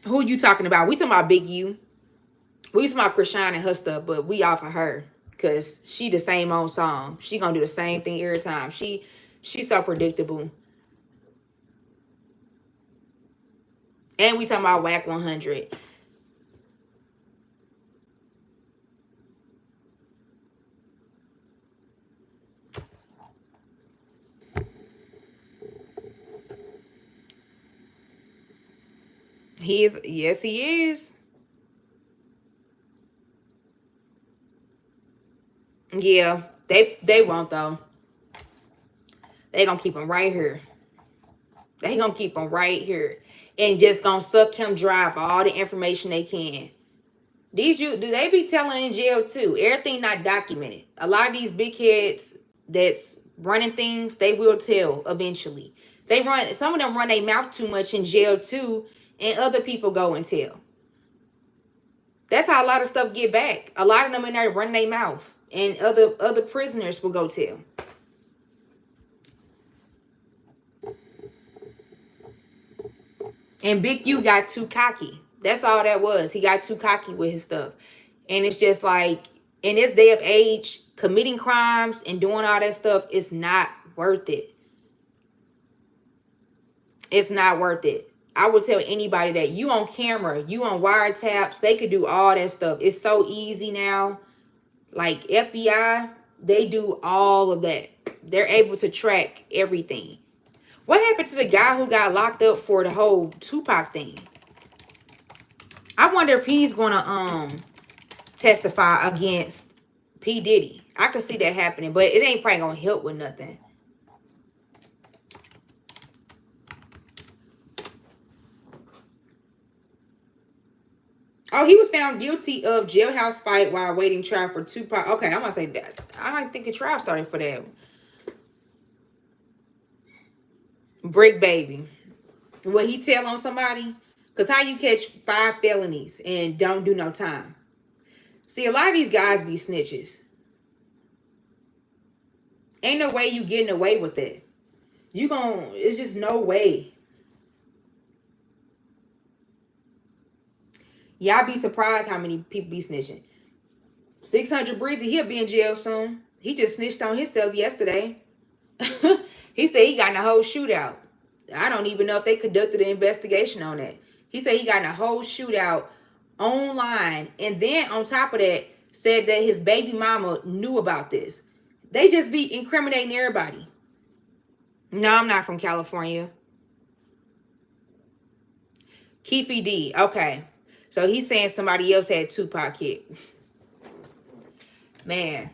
who you talking about? We talking about Big U. We talking about Chrisean and her stuff, but we off of her. Because she the same old song. She gonna do the same thing every time. She's so predictable. And we talking about WAC 100. He is. Yes, he is. Yeah, they won't though. They gonna keep him right here. They gonna keep him right here. And just gonna suck him dry for all the information they can. Do they be telling in jail too? Everything not documented. A lot of these big heads that's running things, they will tell eventually. Some of them run their mouth too much in jail too, and other people go and tell. That's how a lot of stuff get back. A lot of them in there run their mouth, and other prisoners will go tell. And Big U got too cocky. That's all that was. He got too cocky with his stuff. And it's just like, in this day of age, committing crimes and doing all that stuff is not worth it. It's not worth it. I would tell anybody that you on camera, you on wiretaps, they could do all that stuff. It's so easy now. Like FBI, they do all of that. They're able to track everything. What happened to the guy who got locked up for the whole Tupac thing? I wonder if he's gonna testify against P. Diddy. I could see that happening, but it ain't probably gonna help with nothing. Oh, he was found guilty of jailhouse fight while awaiting trial for Tupac. Okay, I'm gonna say that. I don't think a trial started for that. Brick baby. Will he tell on somebody? Because how you catch 5 felonies and don't do no time? See, a lot of these guys be snitches. Ain't no way you getting away with it. It's just no way. Y'all be surprised how many people be snitching. 600 Breezy, he'll be in jail soon. He just snitched on himself yesterday. He said he got in a whole shootout. I don't even know if they conducted an investigation on that. He said he got in a whole shootout online. And then on top of that, said that his baby mama knew about this. They just be incriminating everybody. No, I'm not from California. Keefy D. Okay. So he's saying somebody else had Tupac hit. Man.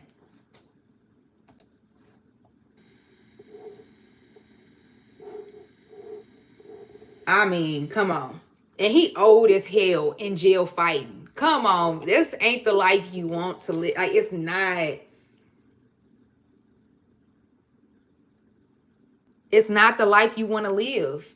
I mean, come on. And he old as hell in jail fighting. Come on. This ain't the life you want to live. Like, it's not. It's not the life you want to live.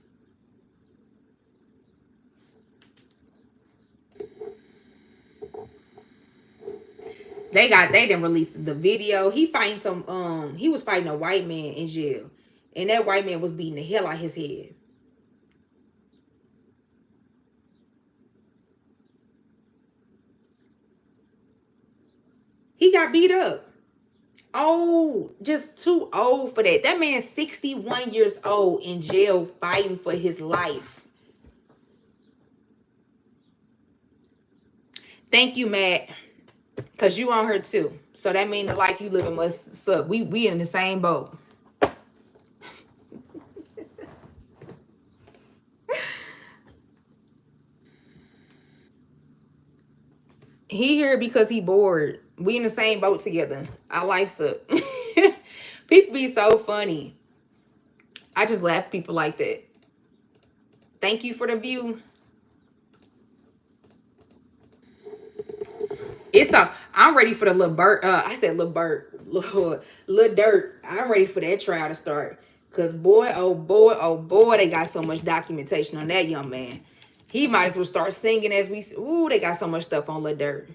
They didn't release the video. He was fighting a white man in jail. And that white man was beating the hell out of his head. He got beat up. Oh, just too old for that. That man's 61 years old in jail fighting for his life. Thank you, Matt. Because you on her too. So that means the life you living must suck. We in the same boat. He here because he bored. We in the same boat together. Our life suck. People be so funny. I just laugh at people like that. Thank you for the view. I'm ready for the little Burt. I said little Burt. Little Durk. I'm ready for that trial to start. Cause boy, oh boy, oh boy, they got so much documentation on that young man. He might as well start singing as we. Ooh, they got so much stuff on Lil Durk.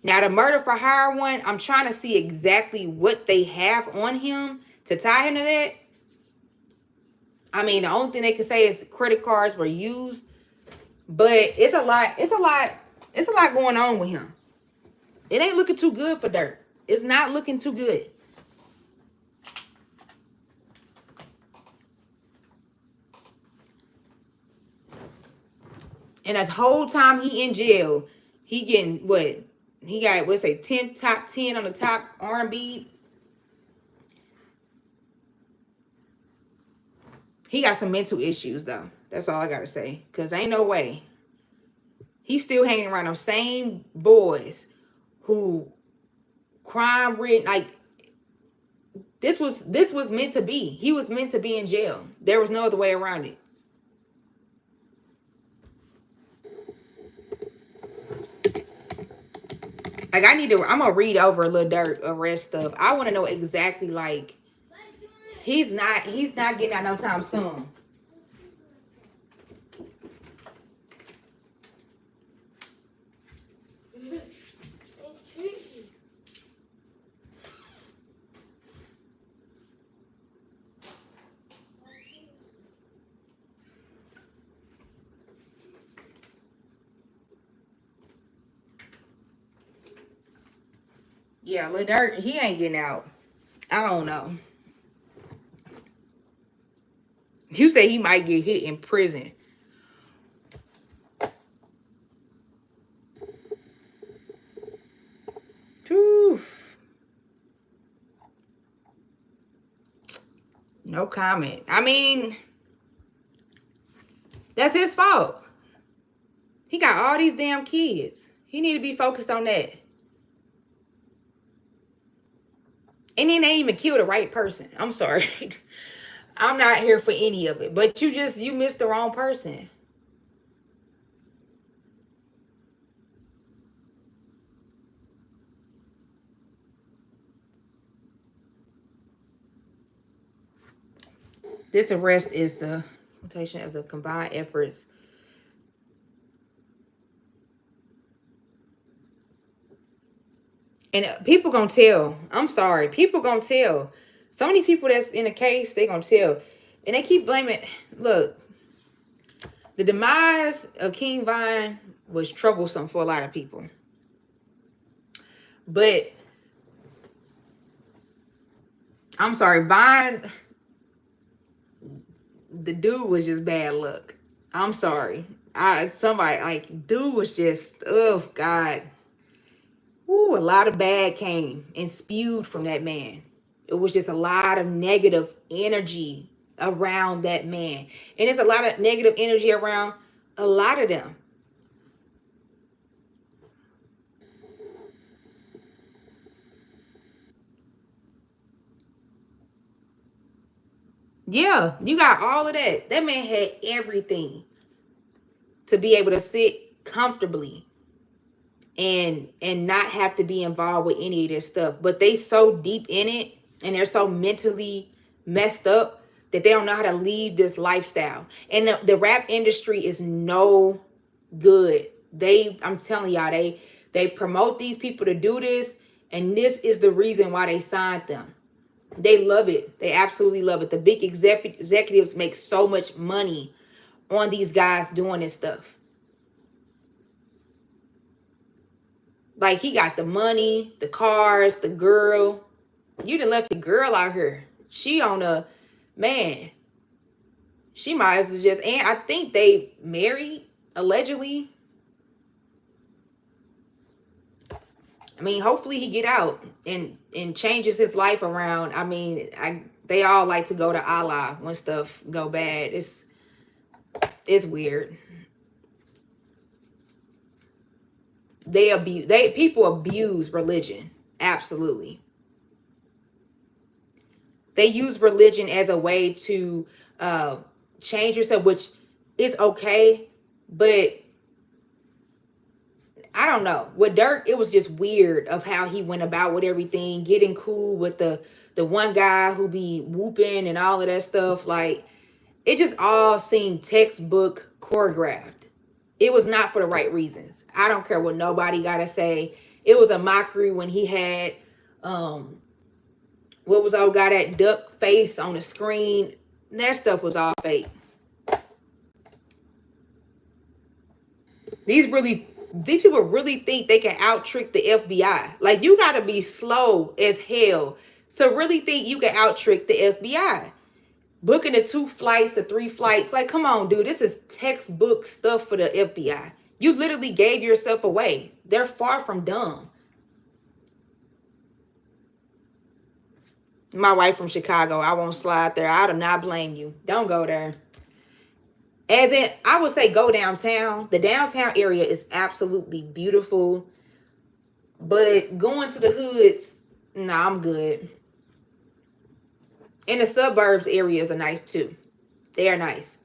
Now the murder for hire one, I'm trying to see exactly what they have on him to tie him to that. I mean, the only thing they can say is credit cards were used, but it's a lot. It's a lot going on with him. It ain't looking too good for Durk. It's not looking too good. And that whole time he in jail, he getting what? He got, what's say, top 10 on the top R&B. He got some mental issues, though. That's all I got to say. Because ain't no way. He's still hanging around those same boys who crime ridden. Like, this was meant to be. He was meant to be in jail. There was no other way around it. Like, I'm gonna read over Lil Durk arrest stuff. I want to know exactly, like, he's not getting out no time soon. Yeah, Lil Durk, he ain't getting out. I don't know. You say he might get hit in prison. Whew. No comment. I mean, that's his fault. He got all these damn kids. He need to be focused on that. And then they even kill the right person. I'm sorry. I'm not here for any of it. But you missed the wrong person. This arrest is the notation of the combined efforts. And people gonna tell. I'm sorry. People gonna tell. Some of these people that's in the case, they gonna tell. And they keep blaming. Look, the demise of King Vine was troublesome for a lot of people. But I'm sorry, Vine, the dude was just bad luck. I'm sorry. Somebody like dude was just, oh God. Ooh, a lot of bad came and spewed from that man. It was just a lot of negative energy around that man. And it's a lot of negative energy around a lot of them. Yeah, you got all of that. That man had everything to be able to sit comfortably and not have to be involved with any of this stuff. But they so deep in it and they're so mentally messed up that they don't know how to leave this lifestyle. And the rap industry is no good. I'm telling y'all, they promote these people to do this, and this is the reason why they signed them. They love it. They absolutely love it. The big executives make so much money on these guys doing this stuff. Like, he got the money, the cars, the girl. You done left the girl out here. She on a, man, she might as well just, and I think they married, allegedly. I mean, hopefully he get out and changes his life around. I mean, they all like to go to Allah when stuff go bad. It's weird. People abuse religion. Absolutely. They use religion as a way to change yourself, which is okay, but I don't know. With Durk, it was just weird of how he went about with everything, getting cool with the one guy who be whooping and all of that stuff. Like, it just all seemed textbook choreographed. It was not for the right reasons. I don't care what nobody gotta say. It was a mockery when he had what was old guy, that duck face on the screen. That stuff was all fake. These people really think they can out trick the FBI. Like, you gotta be slow as hell to really think you can out trick the FBI. Booking the 2 flights, the 3 flights. Like, come on, dude. This is textbook stuff for the FBI. You literally gave yourself away. They're far from dumb. My wife from Chicago. I won't slide there. I do not blame you. Don't go there. As in, I would say go downtown. The downtown area is absolutely beautiful. But going to the hoods, nah, I'm good. And the suburbs areas are nice too. They are nice.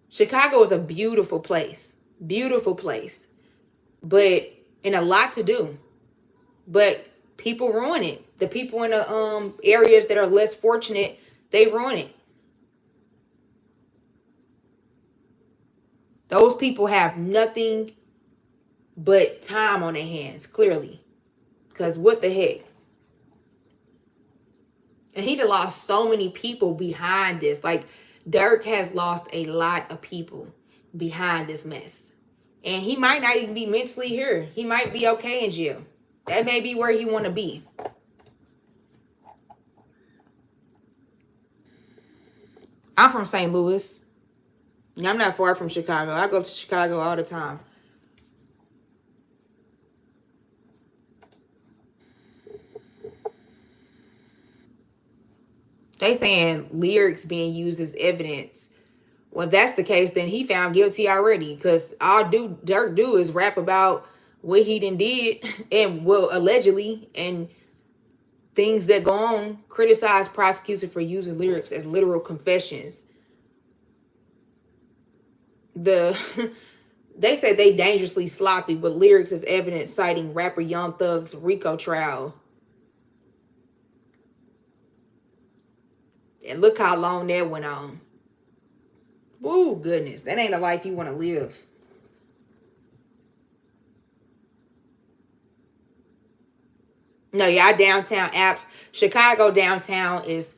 Chicago is a beautiful place. Beautiful place. But, and a lot to do. But people ruin it. The people in the areas that are less fortunate, they ruin it. Those people have nothing but time on their hands, clearly. Because what the heck? And he done lost so many people behind this. Like, Durk has lost a lot of people behind this mess. And he might not even be mentally here. He might be okay in jail. That may be where he want to be. I'm from St. Louis. I'm not far from Chicago. I go to Chicago all the time. They saying lyrics being used as evidence. Well, if that's the case, then he found guilty already. Because all Durk do is rap about what he done did and, well, allegedly, and things that go on. Criticize prosecutor for using lyrics as literal confessions. They said they dangerously sloppy with lyrics as evidence, citing rapper Young Thug's RICO trial. And look how long that went on. Woo, goodness. That ain't a life you want to live. No, y'all downtown apps. Chicago downtown is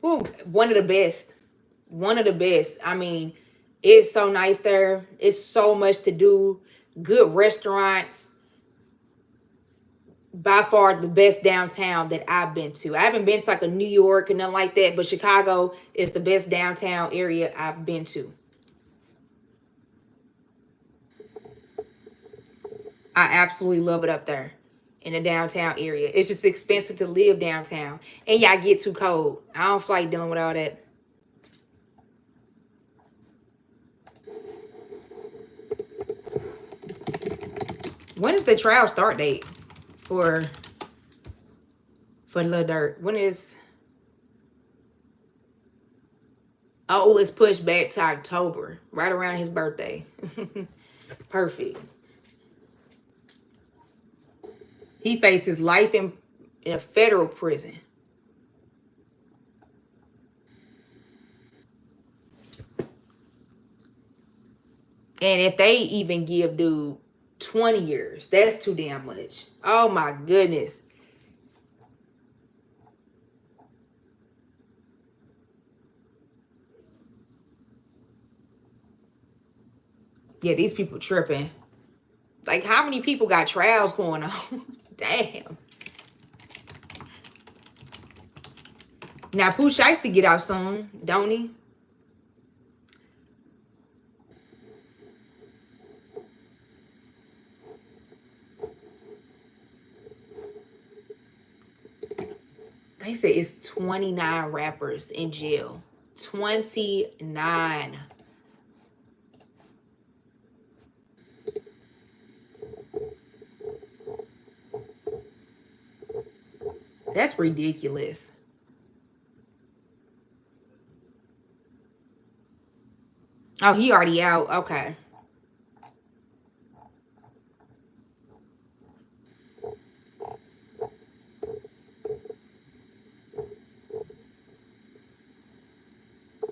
woo, one of the best. One of the best. I mean, it's so nice there. It's so much to do. Good restaurants. By far the best downtown that I've been to. I haven't been to like a New York and nothing like that, but Chicago is the best downtown area I've been to. I absolutely love it up there in the downtown area. It's just expensive to live downtown. And y'all get too cold. I don't like dealing with all that. When is the trial start date for Lil Durk? When is... Oh, it's pushed back to October, right around his birthday. Perfect. He faces life in a federal prison. And if they even give dude 20 years, that's too damn much. Oh my goodness. Yeah, these people tripping. Like, how many people got trials going on? Damn. Now, Pooh Shiesty get out soon, don't he? They say it's 29 rappers in jail. 29. That's ridiculous. Oh, he already out. Okay.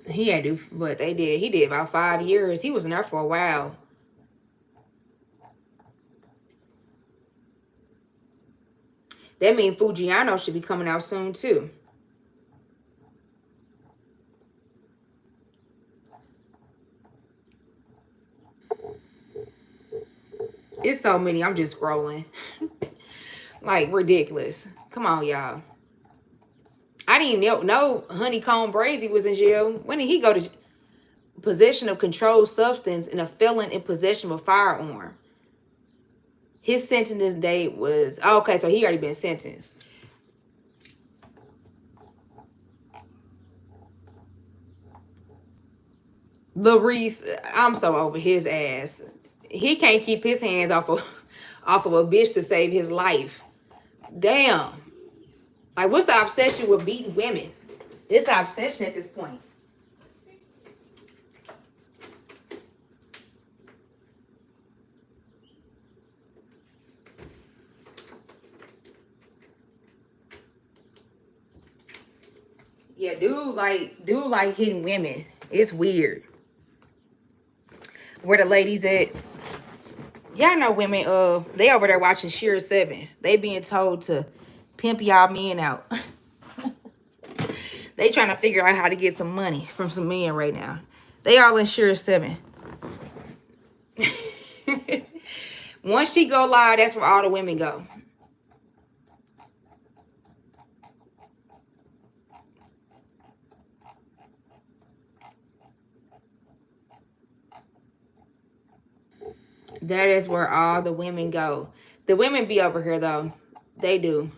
He had to, but they did. He did about 5 years. He was in there for a while. That means Fujiano should be coming out soon too. It's so many. I'm just scrolling. Like, ridiculous. Come on, y'all. I didn't even know Honeycomb Brazy was in jail. When did he go to possession of controlled substance and a felon in possession of a firearm? His sentence date was... Oh, okay, so he already been sentenced. Lil Reese, I'm so over his ass. He can't keep his hands off of a bitch to save his life. Damn. Like, what's the obsession with beating women? It's an obsession at this point. Yeah, dude like hitting women. It's weird. Where the ladies at? Y'all know women, they over there watching Sheer 7. They being told to pimp y'all men out. They trying to figure out how to get some money from some men right now. They all in Sheer 7. Once she go live, that's where all the women go. That is where all the women go. The women be over here, though. They do.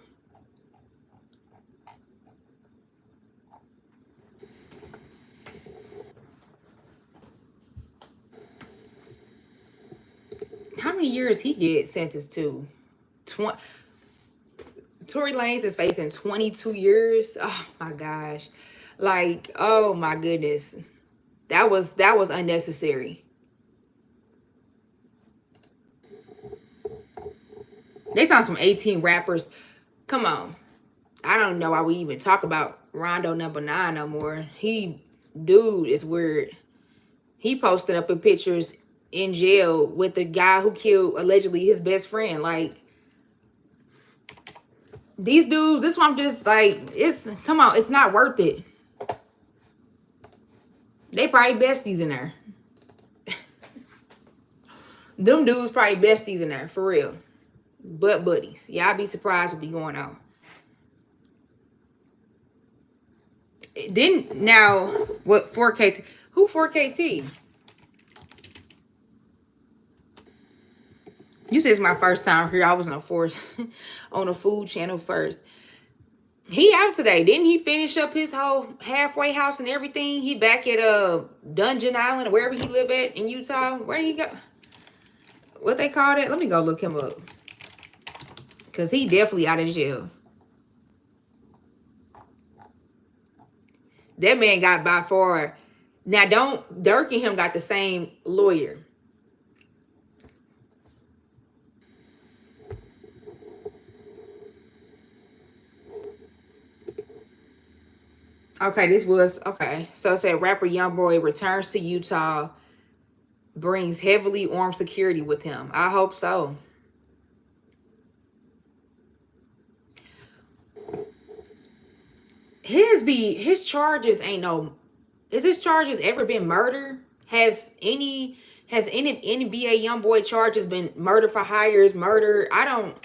How many years he get sentenced to? 20. Tory Lanez is facing 22 years. Oh, my gosh. Like, oh, my goodness. That was unnecessary. They found some 18 rappers. Come on. I don't know why we even talk about Rondo #9 no more. Dude is weird. He posted up in pictures in jail with the guy who killed allegedly his best friend. Like, these dudes, this one just like, come on, it's not worth it. They probably besties in there. Them dudes probably besties in there, for real. But buddies. Yeah, I'd be surprised what be going on. Then, now, what 4KT? Who 4KT? You said it's my first time here. I was on on a food channel first. He out today. Didn't he finish up his whole halfway house and everything? He back at Dungeon Island or wherever he live at in Utah. Where did he go? What they call it? Let me go look him up. Because he definitely out of jail. That man got by far. Now, Durk and him got the same lawyer. Okay, okay. So it said rapper Youngboy returns to Utah, brings heavily armed security with him. I hope so. His charges ain't no. Is his charges ever been murder? Has any NBA Youngboy charges been murder for hires, murder? I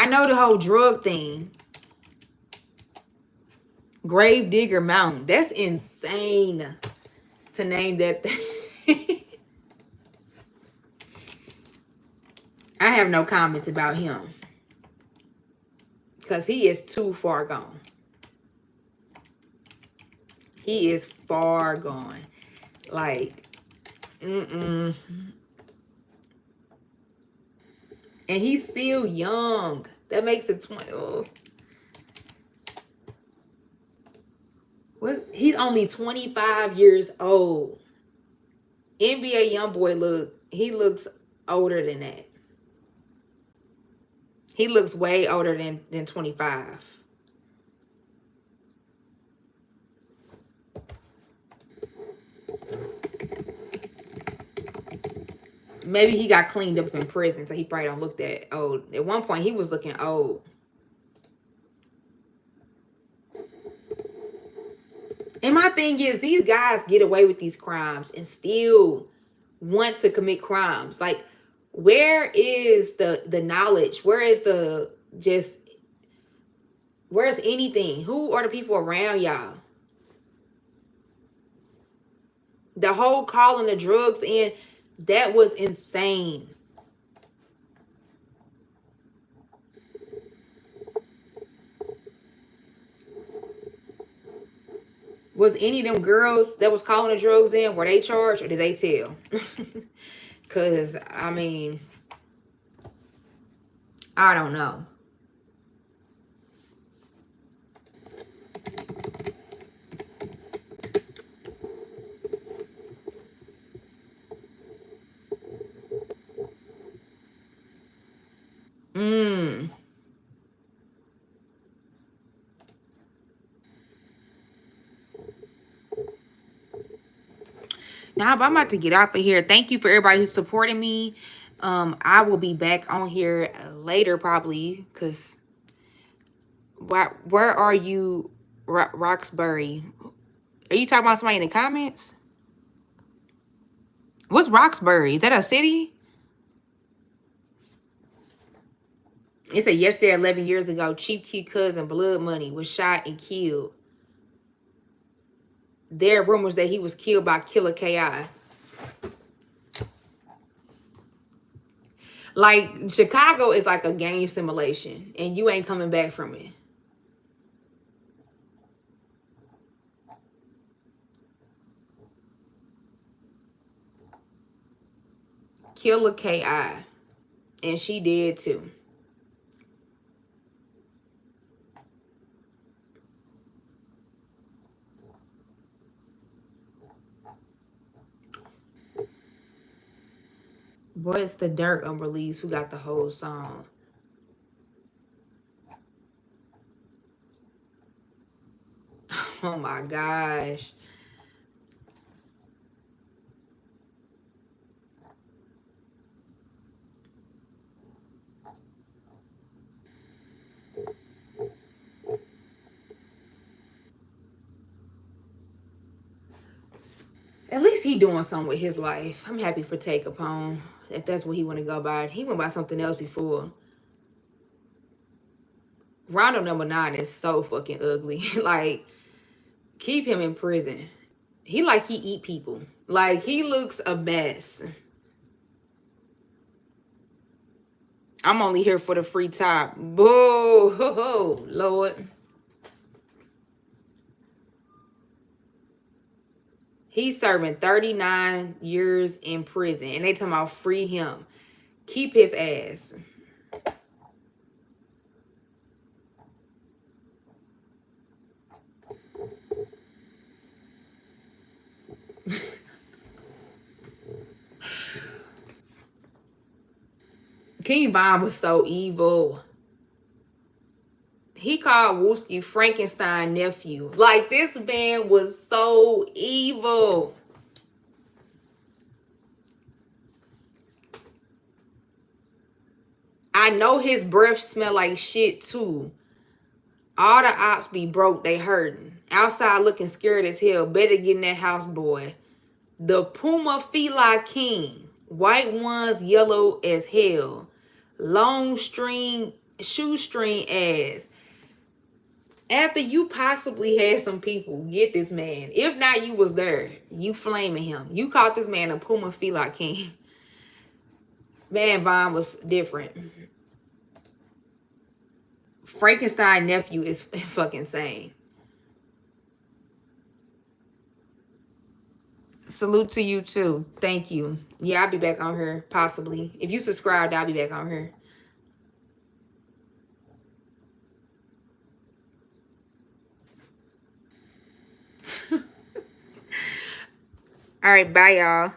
know the whole drug thing. Grave Digger Mountain. That's insane to name that. I have no comments about him. Because he is too far gone. He is far gone. Like, And he's still young. That makes it 20. Oh. He's only 25 years old. NBA Youngboy he looks older than that. He looks way older than 25. Maybe he got cleaned up in prison, so he probably don't look that old. At one point, he was looking old. And my thing is, these guys get away with these crimes and still want to commit crimes. Like, where is the knowledge? Where's anything? Who are the people around y'all? The whole calling the drugs in, that was insane. Was any of them girls that was calling the drugs in, were they charged or did they tell? Because, I mean, I don't know. Now, I'm about to get off of here. Thank you for everybody who's supporting me. I will be back on here later probably because where are you, Roxbury? Are you talking about somebody in the comments? What's Roxbury? Is that a city? It said yesterday, 11 years ago, Chief Key cousin Blood Money was shot and killed. There are rumors that he was killed by Killer KI. Like, Chicago is like a game simulation, and you ain't coming back from it. Killer KI. And she did too. Boy, it's the Durk unreleased who got the whole song. Oh my gosh. At least he doing something with his life. I'm happy for Take Capone. If that's what he want to go by. He went by something else before. Rondo #9 is so fucking ugly. Like, keep him in prison. He like he eat people. Like, he looks a mess. I'm only here for the free top. Boo. Ho, ho, Lord. He's serving 39 years in prison. And they talking about free him. Keep his ass. King Von was so evil. He called Wooski Frankenstein nephew. Like, this man was so evil. I know his breath smell like shit too. All the ops be broke, they hurting. Outside looking scared as hell. Better get in that house, boy. The Puma Feli King. White ones yellow as hell. Long string, shoestring ass. After you possibly had some people get this man. If not, you was there. You flaming him. You called this man a Puma Feli King. Man, Von was different. Frankenstein nephew is fucking insane. Salute to you too. Thank you. Yeah, I'll be back on here, possibly. If you subscribed, I'll be back on here. All right, bye, y'all.